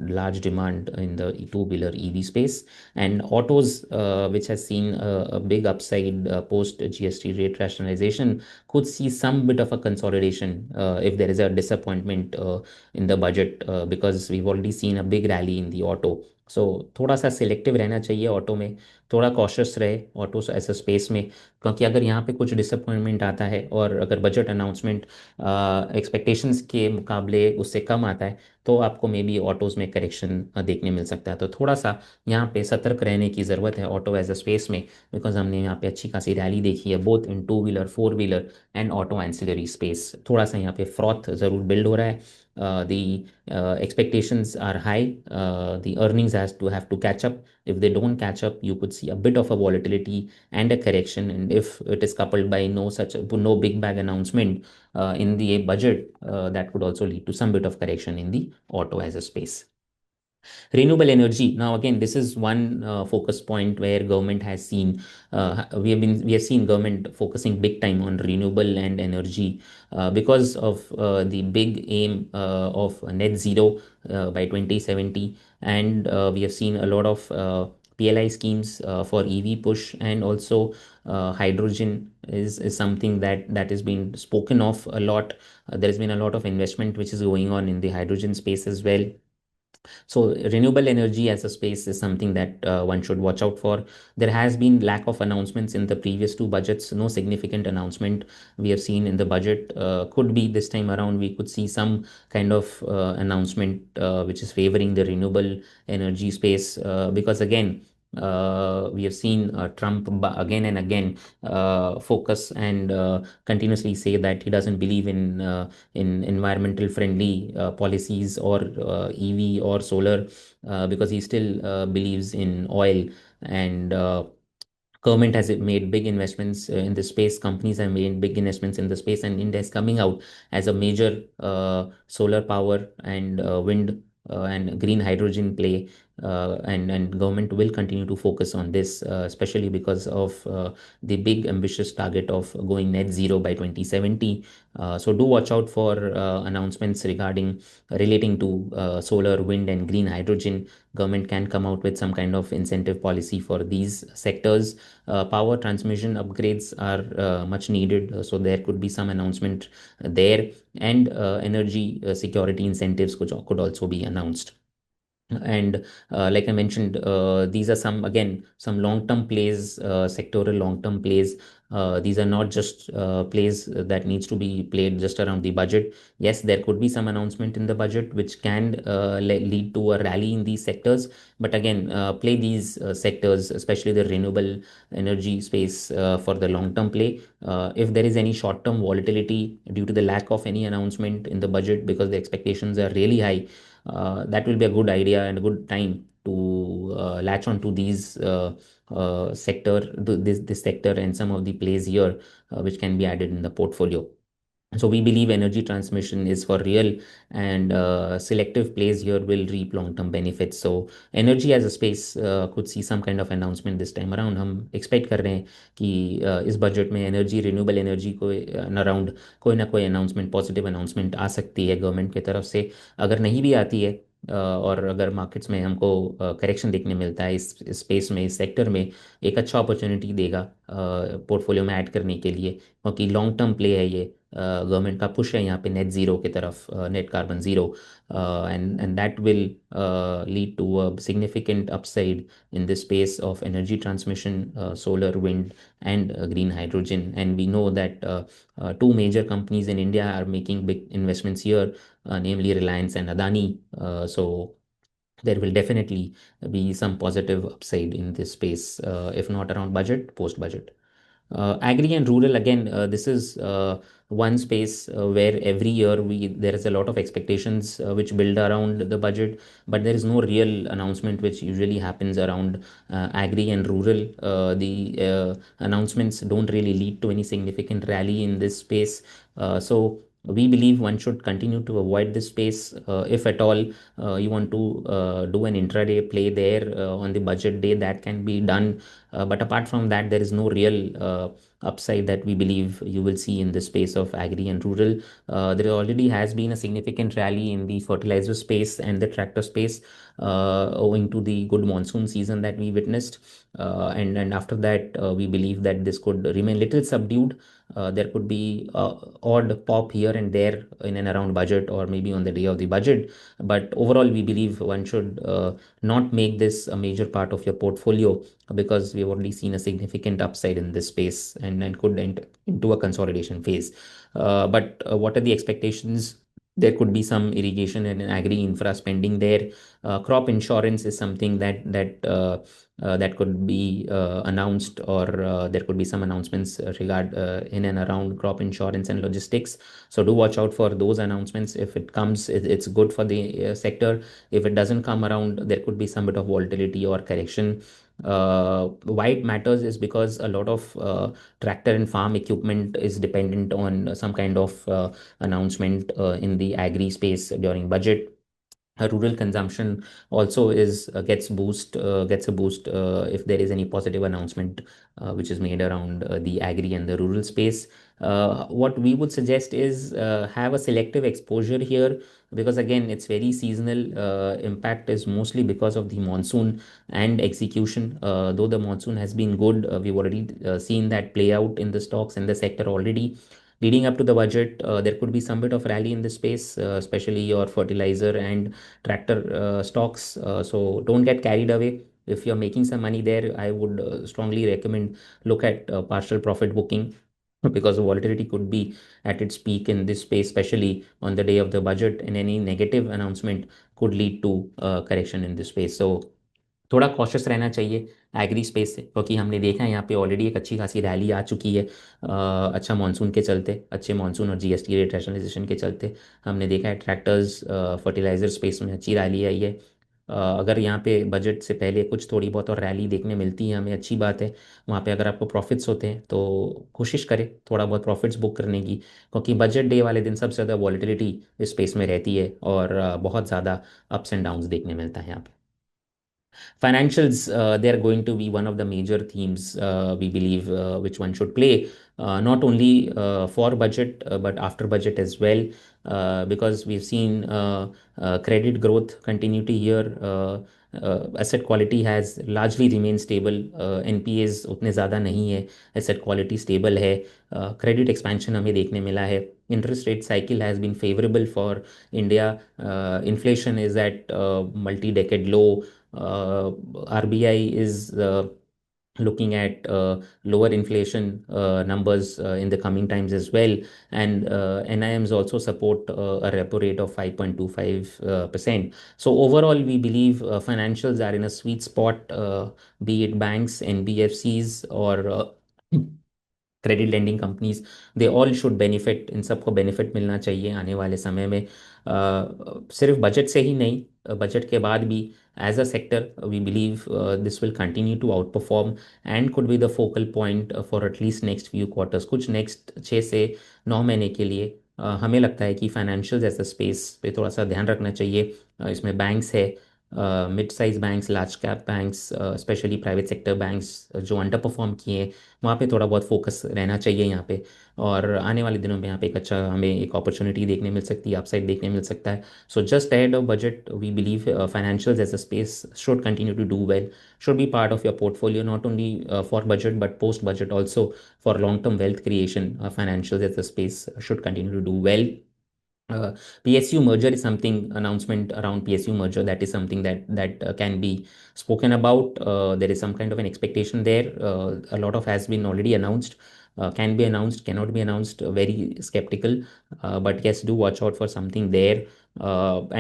large demand in the two-wheeler EV space. And autos, which has seen a big upside post GST rate rationalization, could see some bit of a consolidation if there is a disappointment in the budget, because we've already seen a big rally in the auto. सो थोड़ा सा selective रहना चाहिए auto में, थोड़ा cautious रहे auto ऐसा space में, क्योंकि अगर यहाँ पे कुछ डिसअपॉइंटमेंट आता है, और अगर बजट अनाउंसमेंट एक्सपेक्टेशंस के मुकाबले उससे कम आता है, तो आपको मे बी ऑटोज़ में करेक्शन देखने मिल सकता है. तो थोड़ा सा यहाँ पे सतर्क रहने की ज़रूरत है ऑटो एज अ स्पेस में, बिकॉज हमने यहाँ पे अच्छी खासी रैली देखी है both in two wheeler, four wheeler and auto ancillary space. थोड़ा सा यहाँ पे फ्रॉथ ज़रूर बिल्ड हो रहा है. The expectations are high. The earnings has to have to catch up. If they don't catch up, you could see a bit of a volatility and a correction. And if it is coupled by no big bag announcement in the budget, that could also lead to some bit of correction in the auto as a space. Renewable energy. Now, again, this is one focus point where government has seen, we have seen government focusing big time on renewable and energy because of the big aim of net zero by 2070. And we have seen a lot of PLI schemes for EV push, and also hydrogen is something that has been spoken of a lot. There has been a lot of investment which is going on in the hydrogen space as well. So renewable energy as a space is something that one should watch out for. There has been lack of announcements in the previous two budgets. No significant announcement we have seen in the budget. Could be this time around we could see some kind of announcement which is favoring the renewable energy space, because again, we have seen Trump again and again focus and continuously say that he doesn't believe in environmental friendly policies or EV or solar, because he still believes in oil. And government has made big investments in the space. Companies have made big investments in the space, and India is coming out as a major solar power and wind and green hydrogen play. And government will continue to focus on this, especially because of the big ambitious target of going net zero by 2070. So do watch out for announcements regarding relating to solar, wind, and green hydrogen. Government can come out with some kind of incentive policy for these sectors. Power transmission upgrades are much needed, so there could be some announcement there, and energy security incentives could also be announced. And like I mentioned, these are some, again, some long term plays, sectoral long term plays. These are not just plays that needs to be played just around the budget. Yes, there could be some announcement in the budget which can lead to a rally in these sectors, but again, play these sectors, especially the renewable energy space, for the long term play. If there is any short term volatility due to the lack of any announcement in the budget because the expectations are really high, that will be a good idea and a good time to latch on to these this sector and some of the plays here, which can be added in the portfolio. So we believe energy transmission is for real, and selective plays here will reap long-term benefits. So energy as a space could see some kind of announcement this time around. हम expect कर रहे हैं कि इस budget में energy, renewable energy को around कोई ना कोई अनाउंसमेंट, पॉजिटिव अनाउंसमेंट आ सकती है गवर्नमेंट की तरफ से. अगर नहीं भी आती है, और अगर मार्केट्स में हमको करेक्शन देखने मिलता है इस स्पेस में, इस सेक्टर में, एक अच्छा अपॉर्चुनिटी देगा पोर्टफोलियो में ऐड करने के लिए, क्योंकि लॉन्ग टर्म प्ले है ये. गवर्नमेंट का पुश है यहाँ पे नेट जीरो की तरफ, net carbon zero, and that will lead to a significant upside in the space of energy transmission, solar, wind, and green hydrogen. And we know that two major companies in India are making big investments here, namely Reliance and Adani. So there will definitely be some positive upside in this space, if not around budget, post budget. Agri and rural, again, this is one space where every year we there is a lot of expectations which build around the budget, but there is no real announcement which usually happens around agri and rural. The announcements don't really lead to any significant rally in this space. So we believe one should continue to avoid this space. If at all you want to do an intraday play there on the budget day, that can be done. But apart from that, there is no real upside that we believe you will see in the space of agri and rural. There already has been a significant rally in the fertilizer space and the tractor space, owing to the good monsoon season that we witnessed. And after that, we believe that this could remain little subdued. There could be odd pop here and there in and around budget, or maybe on the day of the budget. But overall, we believe one should not make this a major part of your portfolio, because we've already seen a significant upside in this space, and could enter into a consolidation phase. But what are the expectations? There could be some irrigation and agri infra spending there. Crop insurance is something that could be announced, or there could be some announcements in and around crop insurance and logistics. So do watch out for those announcements. If it comes, it's good for the sector. If it doesn't come around, there could be some bit of volatility or correction. Why it matters is because a lot of tractor and farm equipment is dependent on some kind of announcement in the agri space during budget. Rural consumption also is gets a boost if there is any positive announcement which is made around the agri and the rural space. What we would suggest is have a selective exposure here, because again, it's very seasonal. Impact is mostly because of the monsoon and execution. Though the monsoon has been good, we've already seen that play out in the stocks and the sector already. Leading up to the budget, there could be some bit of rally in this space, especially your fertilizer and tractor stocks. So don't get carried away. If you're making some money there, I would strongly recommend look at partial profit booking, because the volatility could be at its peak in this space, especially on the day of the budget, and any negative announcement could lead to correction in this space. So थोड़ा cautious रहना चाहिए agree space से, क्योंकि हमने देखा है यहाँ पे ऑलरेडी एक अच्छी खासी रैली आ चुकी है। अच्छा मानसून के चलते, अच्छे मानसून और जीएसटी रेट रैशनलाइजेशन के चलते हमने देखा है ट्रैक्टर्स फर्टिलाइजर स्पेस में अच्छी रैली आई है। अगर यहाँ पे बजट से पहले कुछ थोड़ी बहुत और रैली देखने मिलती है हमें, अच्छी बात है। वहाँ पे अगर आपको प्रॉफिट्स होते हैं तो कोशिश करें थोड़ा बहुत प्रॉफिट्स बुक करने की, क्योंकि बजट डे वाले दिन सबसे ज़्यादा वॉलेटिलिटी इस स्पेस में रहती है और बहुत ज़्यादा अप्स एंड डाउन्स देखने मिलता है यहाँ पे। Financials, they are going to be one of the major themes, we believe, which one should play, not only for budget, but after budget as well, because we've seen credit growth continuity here. Asset quality has largely remained stable. NPAs उतने ज़्यादा नहीं है, asset quality stable है, credit expansion हमें देखने मिला है, interest rate cycle has been favorable for India, inflation is at multi-decade low, RBI is looking at lower inflation numbers in the coming times as well, and NIMs also support a repo rate of 5.25%. So overall, we believe financials are in a sweet spot, be it banks, NBFCs, or credit lending companies, they all should benefit. इन सबको benefit मिलना चाहिए आने वाले समय में, सिर्फ budget से ही नहीं, बजट के बाद भी as a sector we believe this will continue to outperform and could be the focal point for at least next few quarters, कुछ नेक्स्ट 6 से 9 महीने के लिए। हमें लगता है कि फाइनेंशियल एज अ स्पेस पे थोड़ा सा ध्यान रखना चाहिए। इसमें बैंक्स है, mid size banks, large cap banks, specially private sector banks जो अंडर परफॉर्म किए हैं, वहाँ पे थोड़ा बहुत फोकस रहना चाहिए यहाँ पे। और आने वाले दिनों में यहाँ पे एक अच्छा हमें एक अपॉर्चुनिटी देखने मिल सकती है, अपसाइड देखने मिल सकता है। So just ahead of budget, we believe financials as a space should continue to do well, should be part of your portfolio, not only for budget but post budget also, for long term wealth creation. Financials as a space should continue to do well. PSU merger is something, announcement around PSU merger, that is something that can be spoken about. There is some kind of an expectation there. A lot of has been already announced, can be announced, cannot be announced. Very skeptical, but yes, do watch out for something there.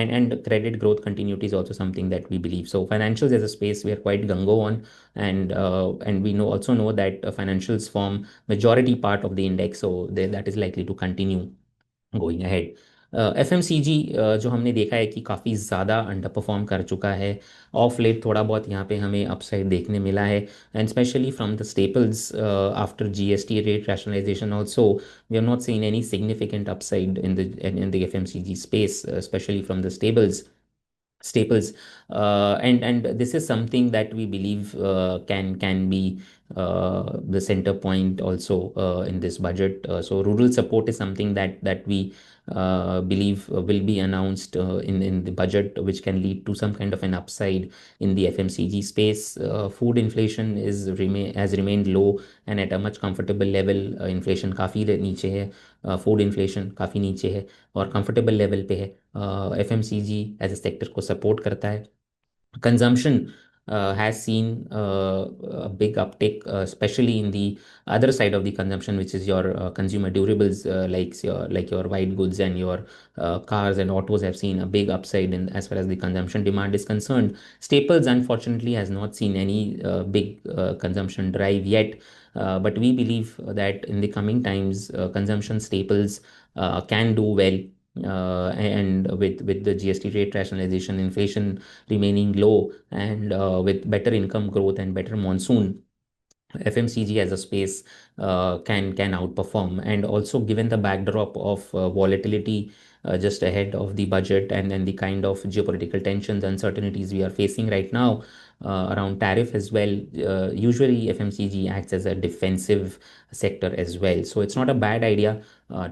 And credit growth continuity is also something that we believe. So financials as a space we are quite gung-ho on, and we know also know that financials form majority part of the index, so that is likely to continue going ahead. FMCG जो हमने देखा है कि काफ़ी ज़्यादा under perform कर चुका है ऑफ लेट, थोड़ा बहुत यहाँ पे हमें अपसाइड देखने मिला है, and specially from the staples after GST rate rationalisation also we have not seen any significant upside in the FMCG space, specially from the staples, and this is something that we believe can be the center point also in this budget. So rural support is something that we believe will be announced in the budget, which can lead to some kind of an upside in the FMCG space. Food inflation has remained low and at a much comfortable level. Inflation काफ़ी नीचे है, food inflation काफ़ी नीचे है और comfortable level पे है। FMCG as A sector को सपोर्ट करता है। Consumption has seen a big uptick, especially in the other side of the consumption, which is your consumer durables, like your white goods and your cars and autos have seen a big upside in as far as the consumption demand is concerned. Staples, unfortunately, has not seen any big consumption drive yet. But we believe that in the coming times, consumption staples can do well, and with the GST rate rationalization, inflation remaining low, and with better income growth and better monsoon, FMCG as a space can outperform. And also given the backdrop of volatility just ahead of the budget, and then the kind of geopolitical tensions, uncertainties we are facing right now around tariff as well, usually FMCG acts as a defensive sector as well. So it's not a bad idea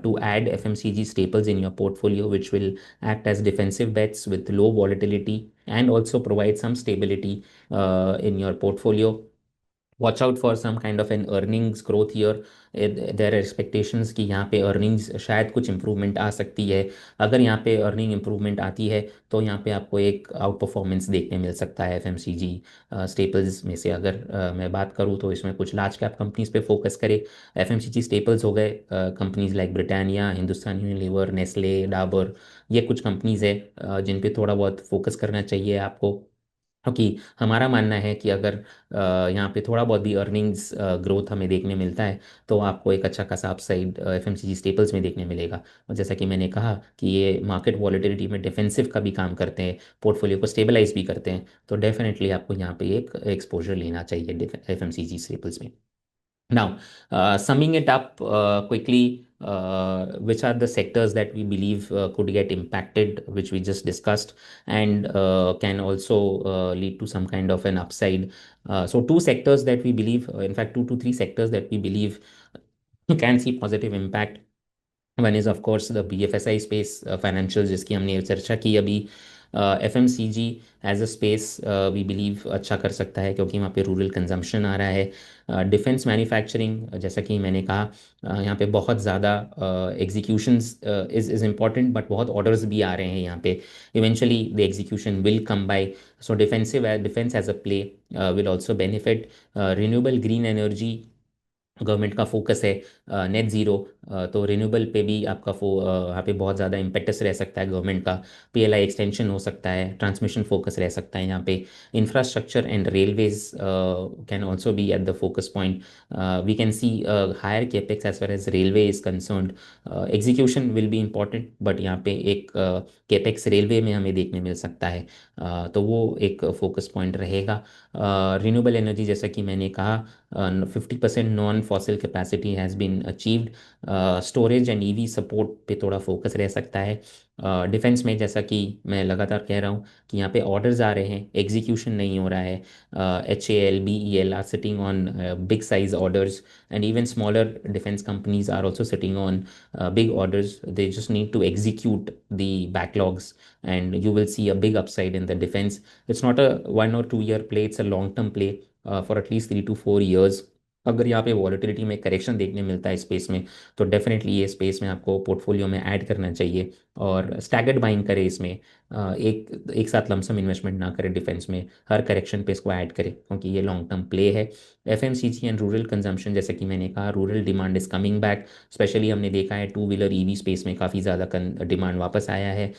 to add FMCG staples in your portfolio, which will act as defensive bets with low volatility and also provide some stability in your portfolio. Watch out for some kind of an earnings growth year. There expectations कि यहाँ पे earnings शायद कुछ improvement आ सकती है। अगर यहाँ पे अर्निंग इंप्रूवमेंट आती है तो यहाँ पे आपको एक आउट परफॉर्मेंस देखने मिल सकता है एफएमसीजी स्टेपल्स में से। अगर मैं बात करूँ तो इसमें कुछ लार्ज कैप कंपनीज पे फोकस करे। एफएमसीजी स्टेपल्स हो गए companies like Britannia, Hindustan Unilever, Nestle, Dabur. ये कुछ कंपनीज है जिन पे थोड़ा बहुत फोकस करना चाहिए आपको, क्योंकि हमारा मानना है कि अगर यहाँ पे थोड़ा बहुत भी अर्निंग्स ग्रोथ हमें देखने मिलता है तो आपको एक अच्छा खासा अपसाइड एफएमसीजी स्टेपल्स में देखने मिलेगा। और जैसा कि मैंने कहा कि ये मार्केट वॉलेटिलिटी में डिफेंसिव का भी काम करते हैं, पोर्टफोलियो को स्टेबलाइज भी करते हैं, तो डेफिनेटली आपको यहाँ पे एक एक्सपोजर लेना चाहिए एफएमसीजी स्टेपल्स में। Now, summing it up quickly, which are the sectors that we believe could get impacted, which we just discussed, and can also lead to some kind of an upside. So, two sectors that we believe, in fact, two to three sectors that we believe can see positive impact. One is of course the BFSI space, financial, जिसकी हमने चर्चा की अभी। FMCG as a space we believe अच्छा कर सकता है क्योंकि वहाँ पे रूरल कंजम्पशन आ रहा है। डिफेंस मैन्युफैक्चरिंग, जैसा कि मैंने कहा, यहाँ पे बहुत ज़्यादा एग्जीक्यूशंस इज़ इम्पॉर्टेंट, बट बहुत ऑर्डर्स भी आ रहे हैं यहाँ पे। Eventually the execution will come by. So defence as a play will also benefit. Renewable green energy, government का फोकस है नेट ज़ीरो, तो रिन्यूएबल पे भी आपका यहाँ पे बहुत ज़्यादा इम्पेक्टस रह सकता है गवर्नमेंट का। PLI एक्सटेंशन हो सकता है, ट्रांसमिशन फोकस रह सकता है यहाँ पे। Infrastructure and railways can also be at the focus point. We can see higher capex as far as railway is concerned. Execution will be important, but यहाँ पे एक केपेक्स रेलवे में हमें देखने मिल सकता है। तो वो एक फोकस पॉइंट रहेगा। रिन्यूएबल एनर्जी, जैसा कि मैंने कहा, 50% non fossil capacity has been achieved. Storage and EV support पे थोड़ा फोकस रह सकता है। डिफेंस में, जैसा कि मैं लगातार कह रहा हूँ कि यहाँ पे ऑर्डर्स आ रहे हैं, एग्जीक्यूशन नहीं हो रहा है। HAL, BEL are sitting on big size orders, and even smaller defence companies are also sitting on big orders. They just need to execute the backlogs, and you will see a big upside in the defense. It's not a 1 or 2 year play, it's a long term play for at least 3 to 4 years। अगर यहाँ पे volatility में correction देखने मिलता है space में, तो definitely ये स्पेस में आपको पोर्टफोलियो में ऐड करना चाहिए। और स्टैगर्ड बाइंग करें इसमें, एक एक साथ लमसम इन्वेस्टमेंट ना करें डिफेंस में, हर करेक्शन पे इसको ऐड करें क्योंकि ये लॉन्ग टर्म प्ले है। FMCG एंड रूरल कंजम्पशन, जैसे कि मैंने कहा, rural demand is coming back. Specially हमने देखा है टू व्हीलर EV स्पेस में काफ़ी ज़्यादा डिमांड वापस आया है।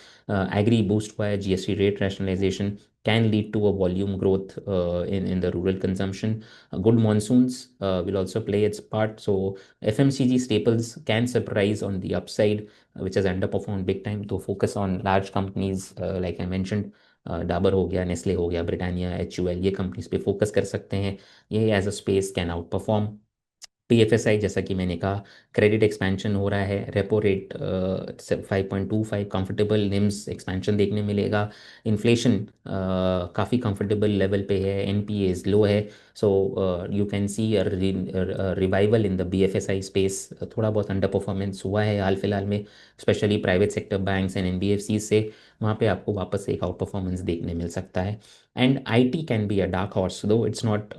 एग्री बूस्ट हुआ है, GST rate rationalisation can lead to a volume growth in the rural consumption. Good monsoons will also play its part. So FMCG staples can surprise on the upside, which has underperformed big time. तो focus on large companies like I mentioned, Dabur हो गया, Nestle हो गया, Britannia, HUL, ये companies पे focus कर सकते हैं। ये as a space can outperform. PFSI, जैसा कि मैंने कहा, क्रेडिट एक्सपेंशन हो रहा है, repo rate 5.25, comfortable NIMS expansion देखने मिलेगा। इन्फ्लेशन काफ़ी कंफर्टेबल लेवल पे है, NPAs लो है। So you can see revival in the BFSI space. थोड़ा बहुत अंडर परफॉर्मेंस हुआ है हाल फिलहाल में, specially private sector banks and NBFC से। वहाँ पे आपको वापस एक आउट परफॉर्मेंस देखने मिल सकता है। And IT can be a dark horse, though it's not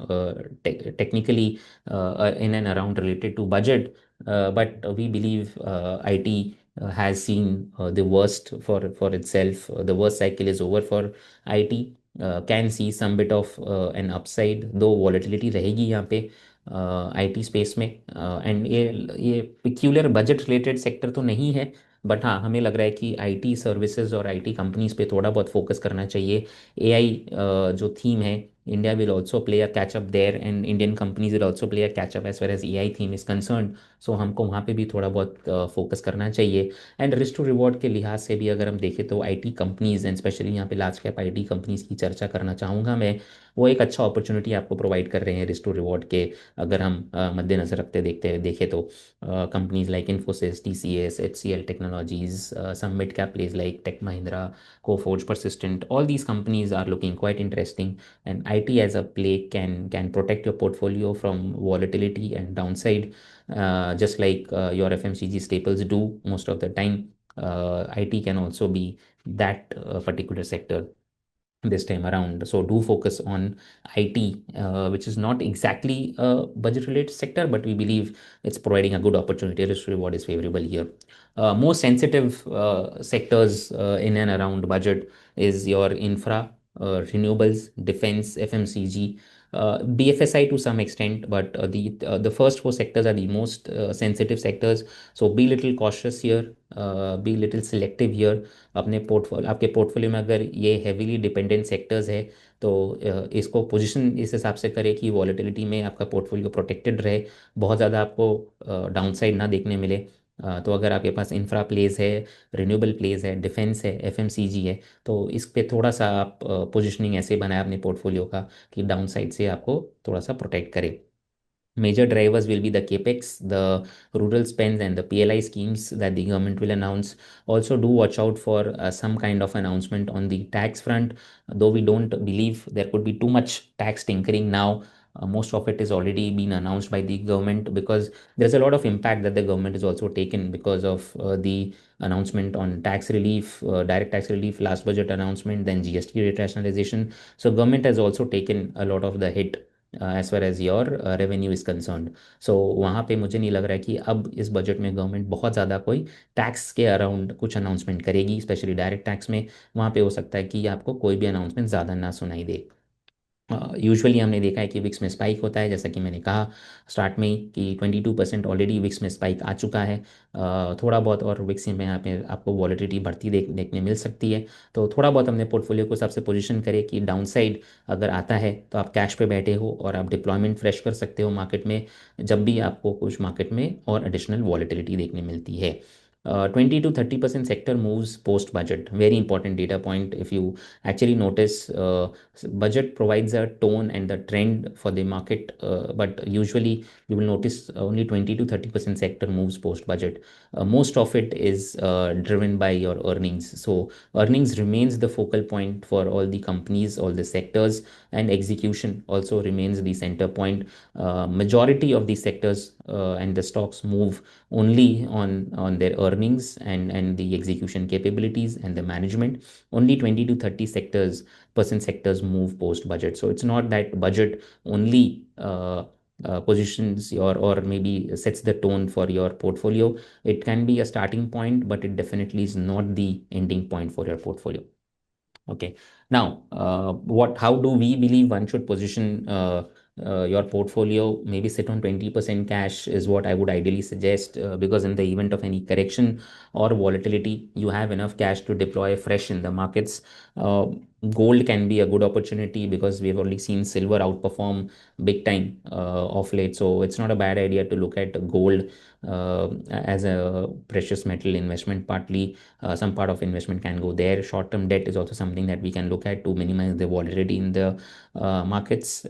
technically in and around related to budget. But we believe IT has seen the worst for itself. The worst cycle is over for IT. Can see some bit of an upside, though volatility रहेगी यहाँ पे IT space में। And ये peculiar budget related sector तो नहीं है, but हाँ, हमें लग रहा है कि IT सर्विसेज और IT कंपनीज पे थोड़ा बहुत फोकस करना चाहिए। AI जो थीम है, India will also play a catch up there, and Indian companies will also play a catch up as far as AI theme is concerned. So हमको वहाँ पे भी थोड़ा बहुत फोकस करना चाहिए। एंड रिस्क टू रिवॉर्ड के लिहाज से भी अगर हम देखें तो IT कंपनीज, एंड स्पेशली यहाँ पे लार्ज कैप IT कंपनीज की चर्चा करना चाहूँगा मैं। वो एक अच्छा अपॉर्चुनिटी आपको प्रोवाइड कर रहे हैं रिस्क टू रिवॉर्ड के, अगर हम मद्देनजर रखते देखते देखें तो। Companies like Infosys, TCS, HCL technologies, some mid cap plays like Tech Mahindra, Coforge, Persistent, all these companies are looking quite interesting, and IT as a play can protect your portfolio from volatility and downside, just like your FMCG staples do most of the time. IT can also be that particular sector. this time around. So do focus on IT, which is not exactly a budget related sector, but we believe it's providing a good opportunity. Risk reward is favorable here. More sensitive sectors in and around budget is your infra, renewables, defense, FMCG, BFSI to some extent, but the first four sectors are the most sensitive sectors. So be little cautious here, be little selective here. अपने portfolio आपके portfolio में अगर ये heavily dependent sectors है तो इसको position इस हिसाब से करें कि वॉलेटिलिटी में आपका पोर्टफोलियो प्रोटेक्टेड रहे, बहुत ज़्यादा आपको डाउनसाइड ना देखने मिले। तो अगर आपके पास इंफ्रा प्लेस है, रिन्यूएबल प्लेस है, डिफेंस है, एफएमसीजी है, तो इस पे थोड़ा सा आप पोजिशनिंग ऐसे बनाए अपने पोर्टफोलियो का कि डाउनसाइड से आपको थोड़ा सा प्रोटेक्ट करे। Major drivers will be the capex, the rural spends, and the PLI schemes that the government will announce. Also, do watch out for some kind of announcement on the tax front. Though we don't believe there could be too much tax tinkering now, most of it is already been announced by the government because there's a lot of impact that the government has also taken because of the announcement on tax relief, direct tax relief, last budget announcement, then GST rate rationalization. So, government has also taken a lot of the hit as far as your revenue is concerned. So वहाँ पे मुझे नहीं लग रहा है कि अब इस बजट में गवर्नमेंट बहुत ज़्यादा कोई टैक्स के अराउंड कुछ अनाउंसमेंट करेगी, स्पेशली डायरेक्ट टैक्स में। वहाँ पे हो सकता है कि आपको कोई भी अनाउंसमेंट ज़्यादा ना सुनाई दे। यूजुअली हमने देखा है कि विक्स में स्पाइक होता है, जैसा कि मैंने कहा स्टार्ट में ही कि 22% ऑलरेडी विक्स में स्पाइक आ चुका है। थोड़ा बहुत और विक्स में यहाँ पे आपको वॉलेटिलिटी बढ़ती देखने मिल सकती है। तो थोड़ा बहुत हमने पोर्टफोलियो को सबसे पोजीशन करे कि डाउनसाइड अगर आता है तो आप कैश पे बैठे हो और आप डिप्लॉयमेंट फ्रेश कर सकते हो मार्केट में जब भी आपको कुछ मार्केट में और एडिशनल वॉलेटिलिटी देखने मिलती है। 20 to 30% sector moves post budget. Very important data point. If you actually notice, budget provides a tone and the trend for the market, but usually you will notice only 20 to 30% sector moves post budget. Most of it is driven by your earnings. So earnings remains the focal point for all the companies, all the sectors, and execution also remains the center point. Majority of the sectors and the stocks move only on their earnings and the execution capabilities and the management. Only 20 to 30 sectors move post budget. So it's not that budget only positions your or maybe sets the tone for your portfolio. It can be a starting point, but it definitely is not the ending point for your portfolio. Okay. Now, how do we believe one should position your portfolio? Maybe sit on 20% cash is what I would ideally suggest, because in the event of any correction or volatility, you have enough cash to deploy fresh in the markets. Uh, Gold can be a good opportunity because we've already seen silver outperform big time of late. So it's not a bad idea to look at gold as a precious metal investment. Partly some part of investment can go there. Short term debt is also something that we can look at to minimize the volatility in the markets.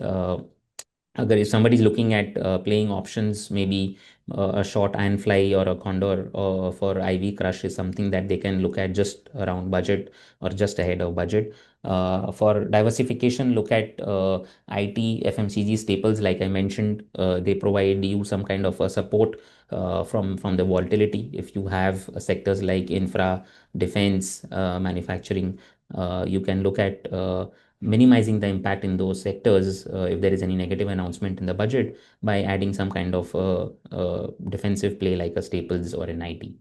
Agar if somebody is looking at playing options, maybe a short iron fly or a condor for IV crush is something that they can look at just around budget or just ahead of budget. For diversification, look at IT, FMCG staples. Like I mentioned, they provide you some kind of a support from the volatility. If you have sectors like infra, defense, manufacturing, you can look at minimizing the impact in those sectors if there is any negative announcement in the budget by adding some kind of defensive play like a staples or an IT.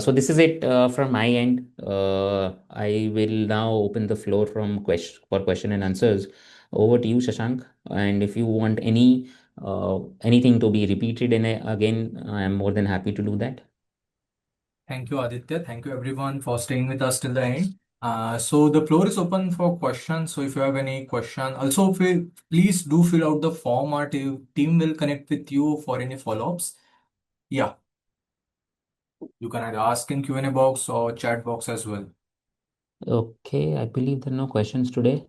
So this is it from my end. I will now open the floor for question and answers. Over to you, Shashank. And if you want anything to be repeated again, I am more than happy to do that. Thank you, Aditya. Thank you, everyone, for staying with us till the end. So the floor is open for questions. So if you have any question, also please do fill out the form. Our team will connect with you for any follow-ups. Yeah, you can either ask in Q&A box or chat box as well. Okay, I believe there are no questions today.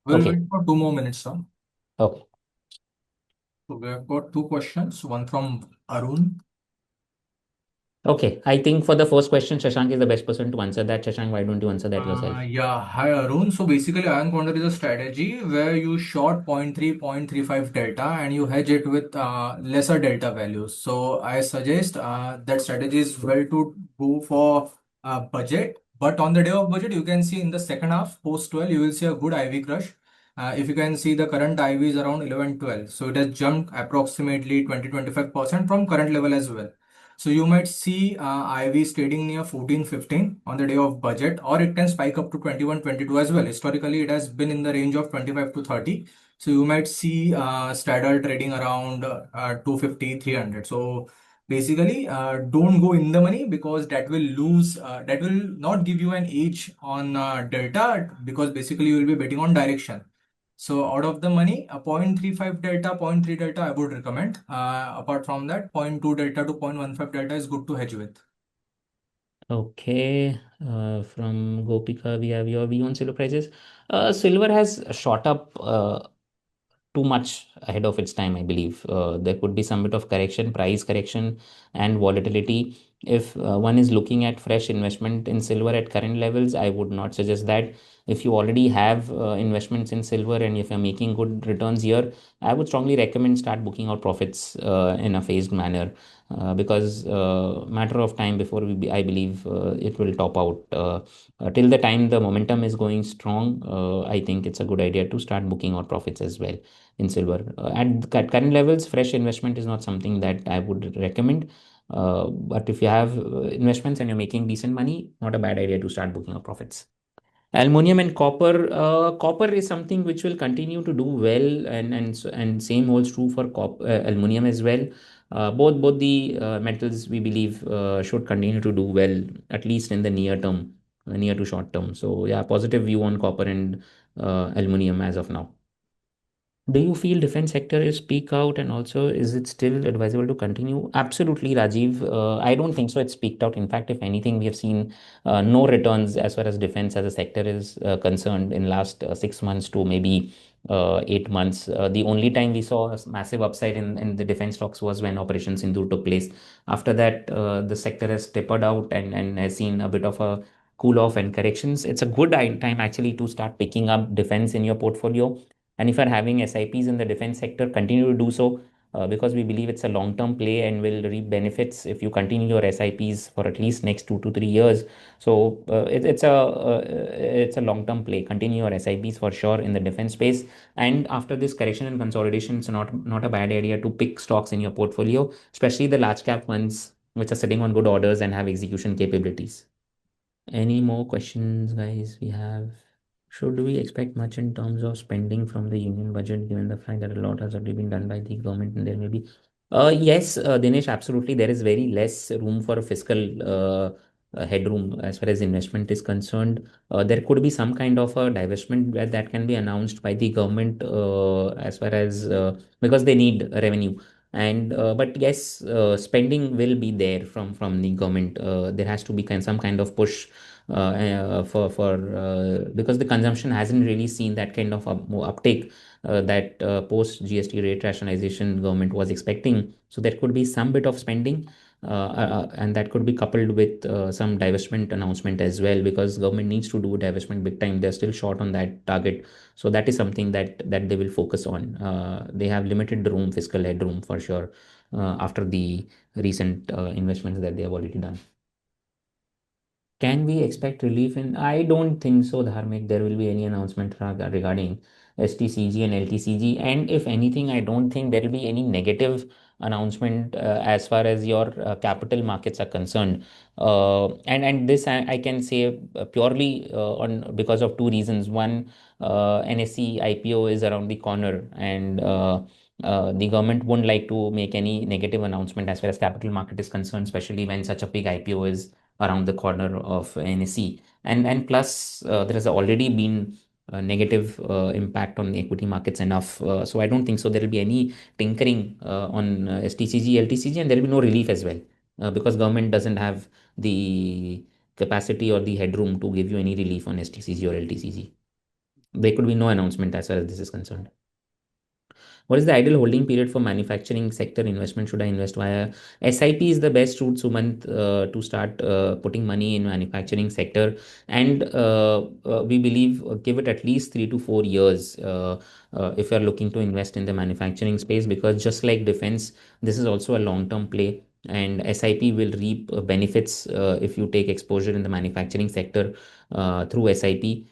We'll Okay, wait for 2 more minutes, sir. okay. So we have got two questions. One from Arun. Okay, I think for the first question, Shashank is the best person to answer that. Shashank, why don't you answer that yourself? Yeah, hi Arun. So basically, iron condor is a strategy where you short 0.3, 0.35 delta and you hedge it with lesser delta values. So I suggest that strategy is well to go for budget But on the day of budget, you can see in the second half, post 12, you will see a good IV crush. If you can see the current IV is around 11, 12. So it has jumped approximately 20-25% from current level as well. So you might see IVs trading near 14, 15 on the day of budget, or it can spike up to 21, 22 as well. Historically, it has been in the range of 25 to 30. So you might see straddle trading around 250, 300. So basically, don't go in the money because that will not give you an edge on delta because basically you will be betting on direction. So out of the money, a 0.35 delta, zero point 0.3 delta, I would recommend. Apart from that, zero point 0.2 delta to 0.15 delta is good to hedge with. Okay, from Gopika, we have your view on silver prices. Silver has shot up too much ahead of its time, I believe. There could be some bit of correction, price correction, and volatility. If one is looking at fresh investment in silver at current levels, I would not suggest that. If you already have investments in silver and if you're making good returns here, I would strongly recommend start booking out profits in a phased manner because matter of time before I believe it will top out. Till the time the momentum is going strong, I think it's a good idea to start booking out profits as well in silver. At current levels, fresh investment is not something that I would recommend. But if you have investments and you're making decent money, not a bad idea to start booking up profits. Aluminium and copper. Copper is something which will continue to do well, and same holds true for aluminium as well. Both the metals we believe should continue to do well, at least in the near term, near to short term. So yeah, positive view on copper and aluminium as of now. Do you feel defense sector is peak out, and also is it still advisable to continue? Absolutely, Rajiv. I don't think so. It's peaked out. In fact, if anything, we have seen no returns as far as defense as a sector is concerned in last 6 months to maybe 8 months. The only time we saw a massive upside in the defense stocks was when Operation Sindoor took place. After that, the sector has tapered out and has seen a bit of a cool off and corrections. It's a good time actually to start picking up defense in your portfolio, and if you're having SIPs in the defense sector, continue to do so because we believe it's a long-term play and will reap benefits if you continue your SIPs for at least next 2 to 3 years. So it's a long-term play. Continue your SIPs for sure in the defense space. And after this correction and consolidation, it's not a bad idea to pick stocks in your portfolio, especially the large cap ones which are sitting on good orders and have execution capabilities. Any more questions, guys? We have. Should we expect much in terms of spending from the union budget, given the fact that a lot has already been done by the government and there may be? Yes, Dinesh, absolutely. There is very less room for fiscal headroom as far as investment is concerned. There could be some kind of a divestment that can be announced by the government as far as because they need revenue. And but yes, spending will be there from the government. There has to be some kind of push for because the consumption hasn't really seen that kind of uptake that post GST rate rationalization government was expecting. So there could be some bit of spending. And that could be coupled with some divestment announcement as well, because government needs to do divestment big time. They're still short on that target, so that is something that they will focus on. They have limited room, fiscal headroom for sure, after the recent investments that they have already done. Can we expect relief in? I don't think so, Dharmik. There will be any announcement regarding STCG and LTCG. And if anything, I don't think there will be any negative announcement as far as your capital markets are concerned. And this I can say purely on because of two reasons. One, NSE IPO is around the corner, and the government wouldn't like to make any negative announcement as far as capital market is concerned, especially when such a big IPO is around the corner of NSE. And plus, there has already been a negative impact on the equity markets enough. So I don't think so. There will be any tinkering on STCG, LTCG, and there will be no relief as well because government doesn't have the capacity or the headroom to give you any relief on STCG or LTCG. There could be no announcement as far as this is concerned. What is the ideal holding period for manufacturing sector investment? Should I invest via SIP? Is the best route, Sumant, to start putting money in manufacturing sector, and we believe give it at least 3 to 4 years if you are looking to invest in the manufacturing space, because just like defense, this is also a long term play. and SIP will reap benefits if you take exposure in the manufacturing sector through SIP.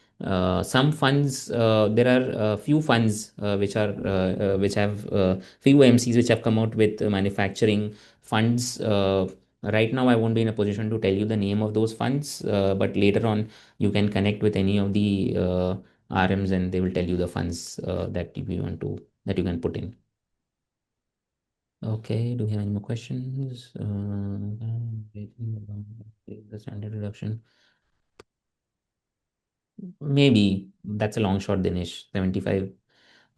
Some funds, there are few funds which have few MCs which have come out with manufacturing funds. Right now, I won't be in a position to tell you the name of those funds, but later on, you can connect with any of the RMs and they will tell you the funds that you can put in. Okay, do we have any more questions? The standard reduction. Maybe that's a long shot, Dinesh. 75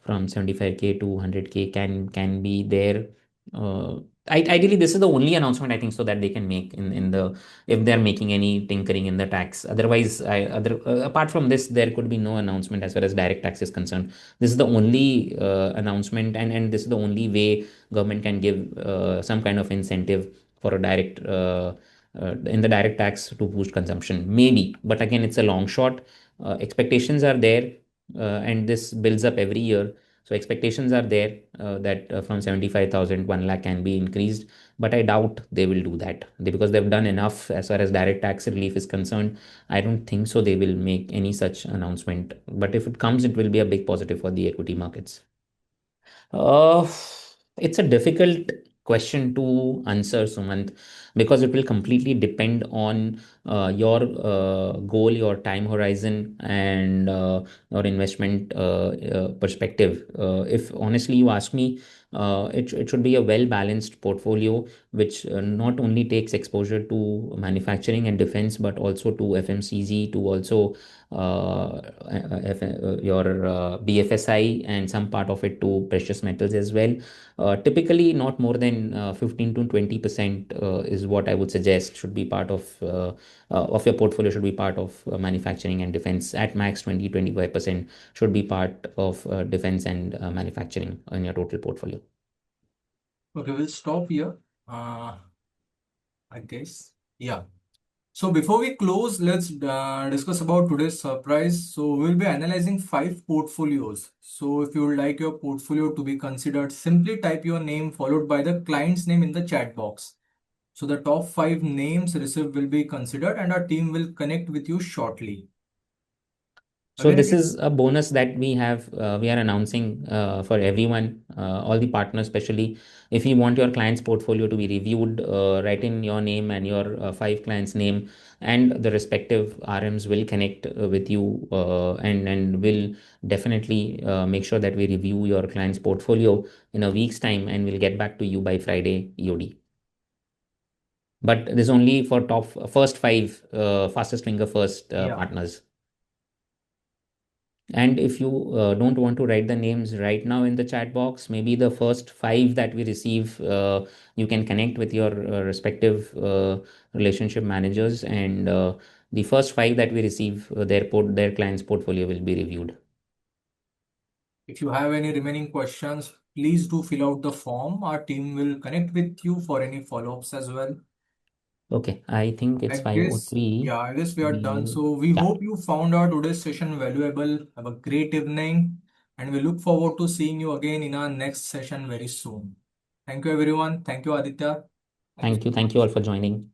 from 75K to 100K can be there. Uh, Ideally, this is the only announcement I think so that they can make in the if they're making any tinkering in the tax. Otherwise, apart from this, there could be no announcement as far as direct tax is concerned. This is the only announcement, and this is the only way government can give some kind of incentive for a direct in the direct tax to boost consumption. Maybe, but again, it's a long shot. Expectations are there, and this builds up every year. So expectations are there that from 75,000, 1 lakh can be increased, but I doubt they will do that because they've done enough as far as direct tax relief is concerned. I don't think so they will make any such announcement. But if it comes, it will be a big positive for the equity markets. Uh, it's a difficult question to answer, Sumant, because it will completely depend on your goal, your time horizon, and your investment perspective. If honestly you ask me, it should be a well balanced portfolio which not only takes exposure to manufacturing and defense, but also to FMCG, to also your BFSI, and some part of it to precious metals as well. Typically, not more than 15 to 20% is what I would suggest should be part of your portfolio, should be part of manufacturing and defense. At max 20-25% should be part of defense and manufacturing in your total portfolio. Okay, we'll stop here. I guess. Yeah. So before we close, let's discuss about today's surprise. So we'll be analyzing 5 portfolios. So if you would like your portfolio to be considered, simply type your name followed by the client's name in the chat box. So the top 5 names received will be considered and our team will connect with you shortly. So Again, this it is a bonus that we are announcing for everyone, all the partners, especially if you want your client's portfolio to be reviewed, write in your name and your 5 clients' name, and the respective RMs will connect with you and will definitely make sure that we review your client's portfolio in a week's time, and we'll get back to you by Friday EOD. But this is only for top first 5 fastest finger first yeah. partners. And if you don't want to write the names right now in the chat box, maybe the first 5 that we receive, you can connect with your respective relationship managers, and the first 5 that we receive, their client's portfolio will be reviewed. If you have any remaining questions, please do fill out the form. Our team will connect with you for any follow-ups as well. Okay, I think I it's guess, 5:03. yeah, I guess we are done. We So we Yeah, hope you found our today's session valuable. Have a great evening, and we look forward to seeing you again in our next session very soon. Thank you, everyone. Thank you, Aditya. Thank you so thank you all much. for joining.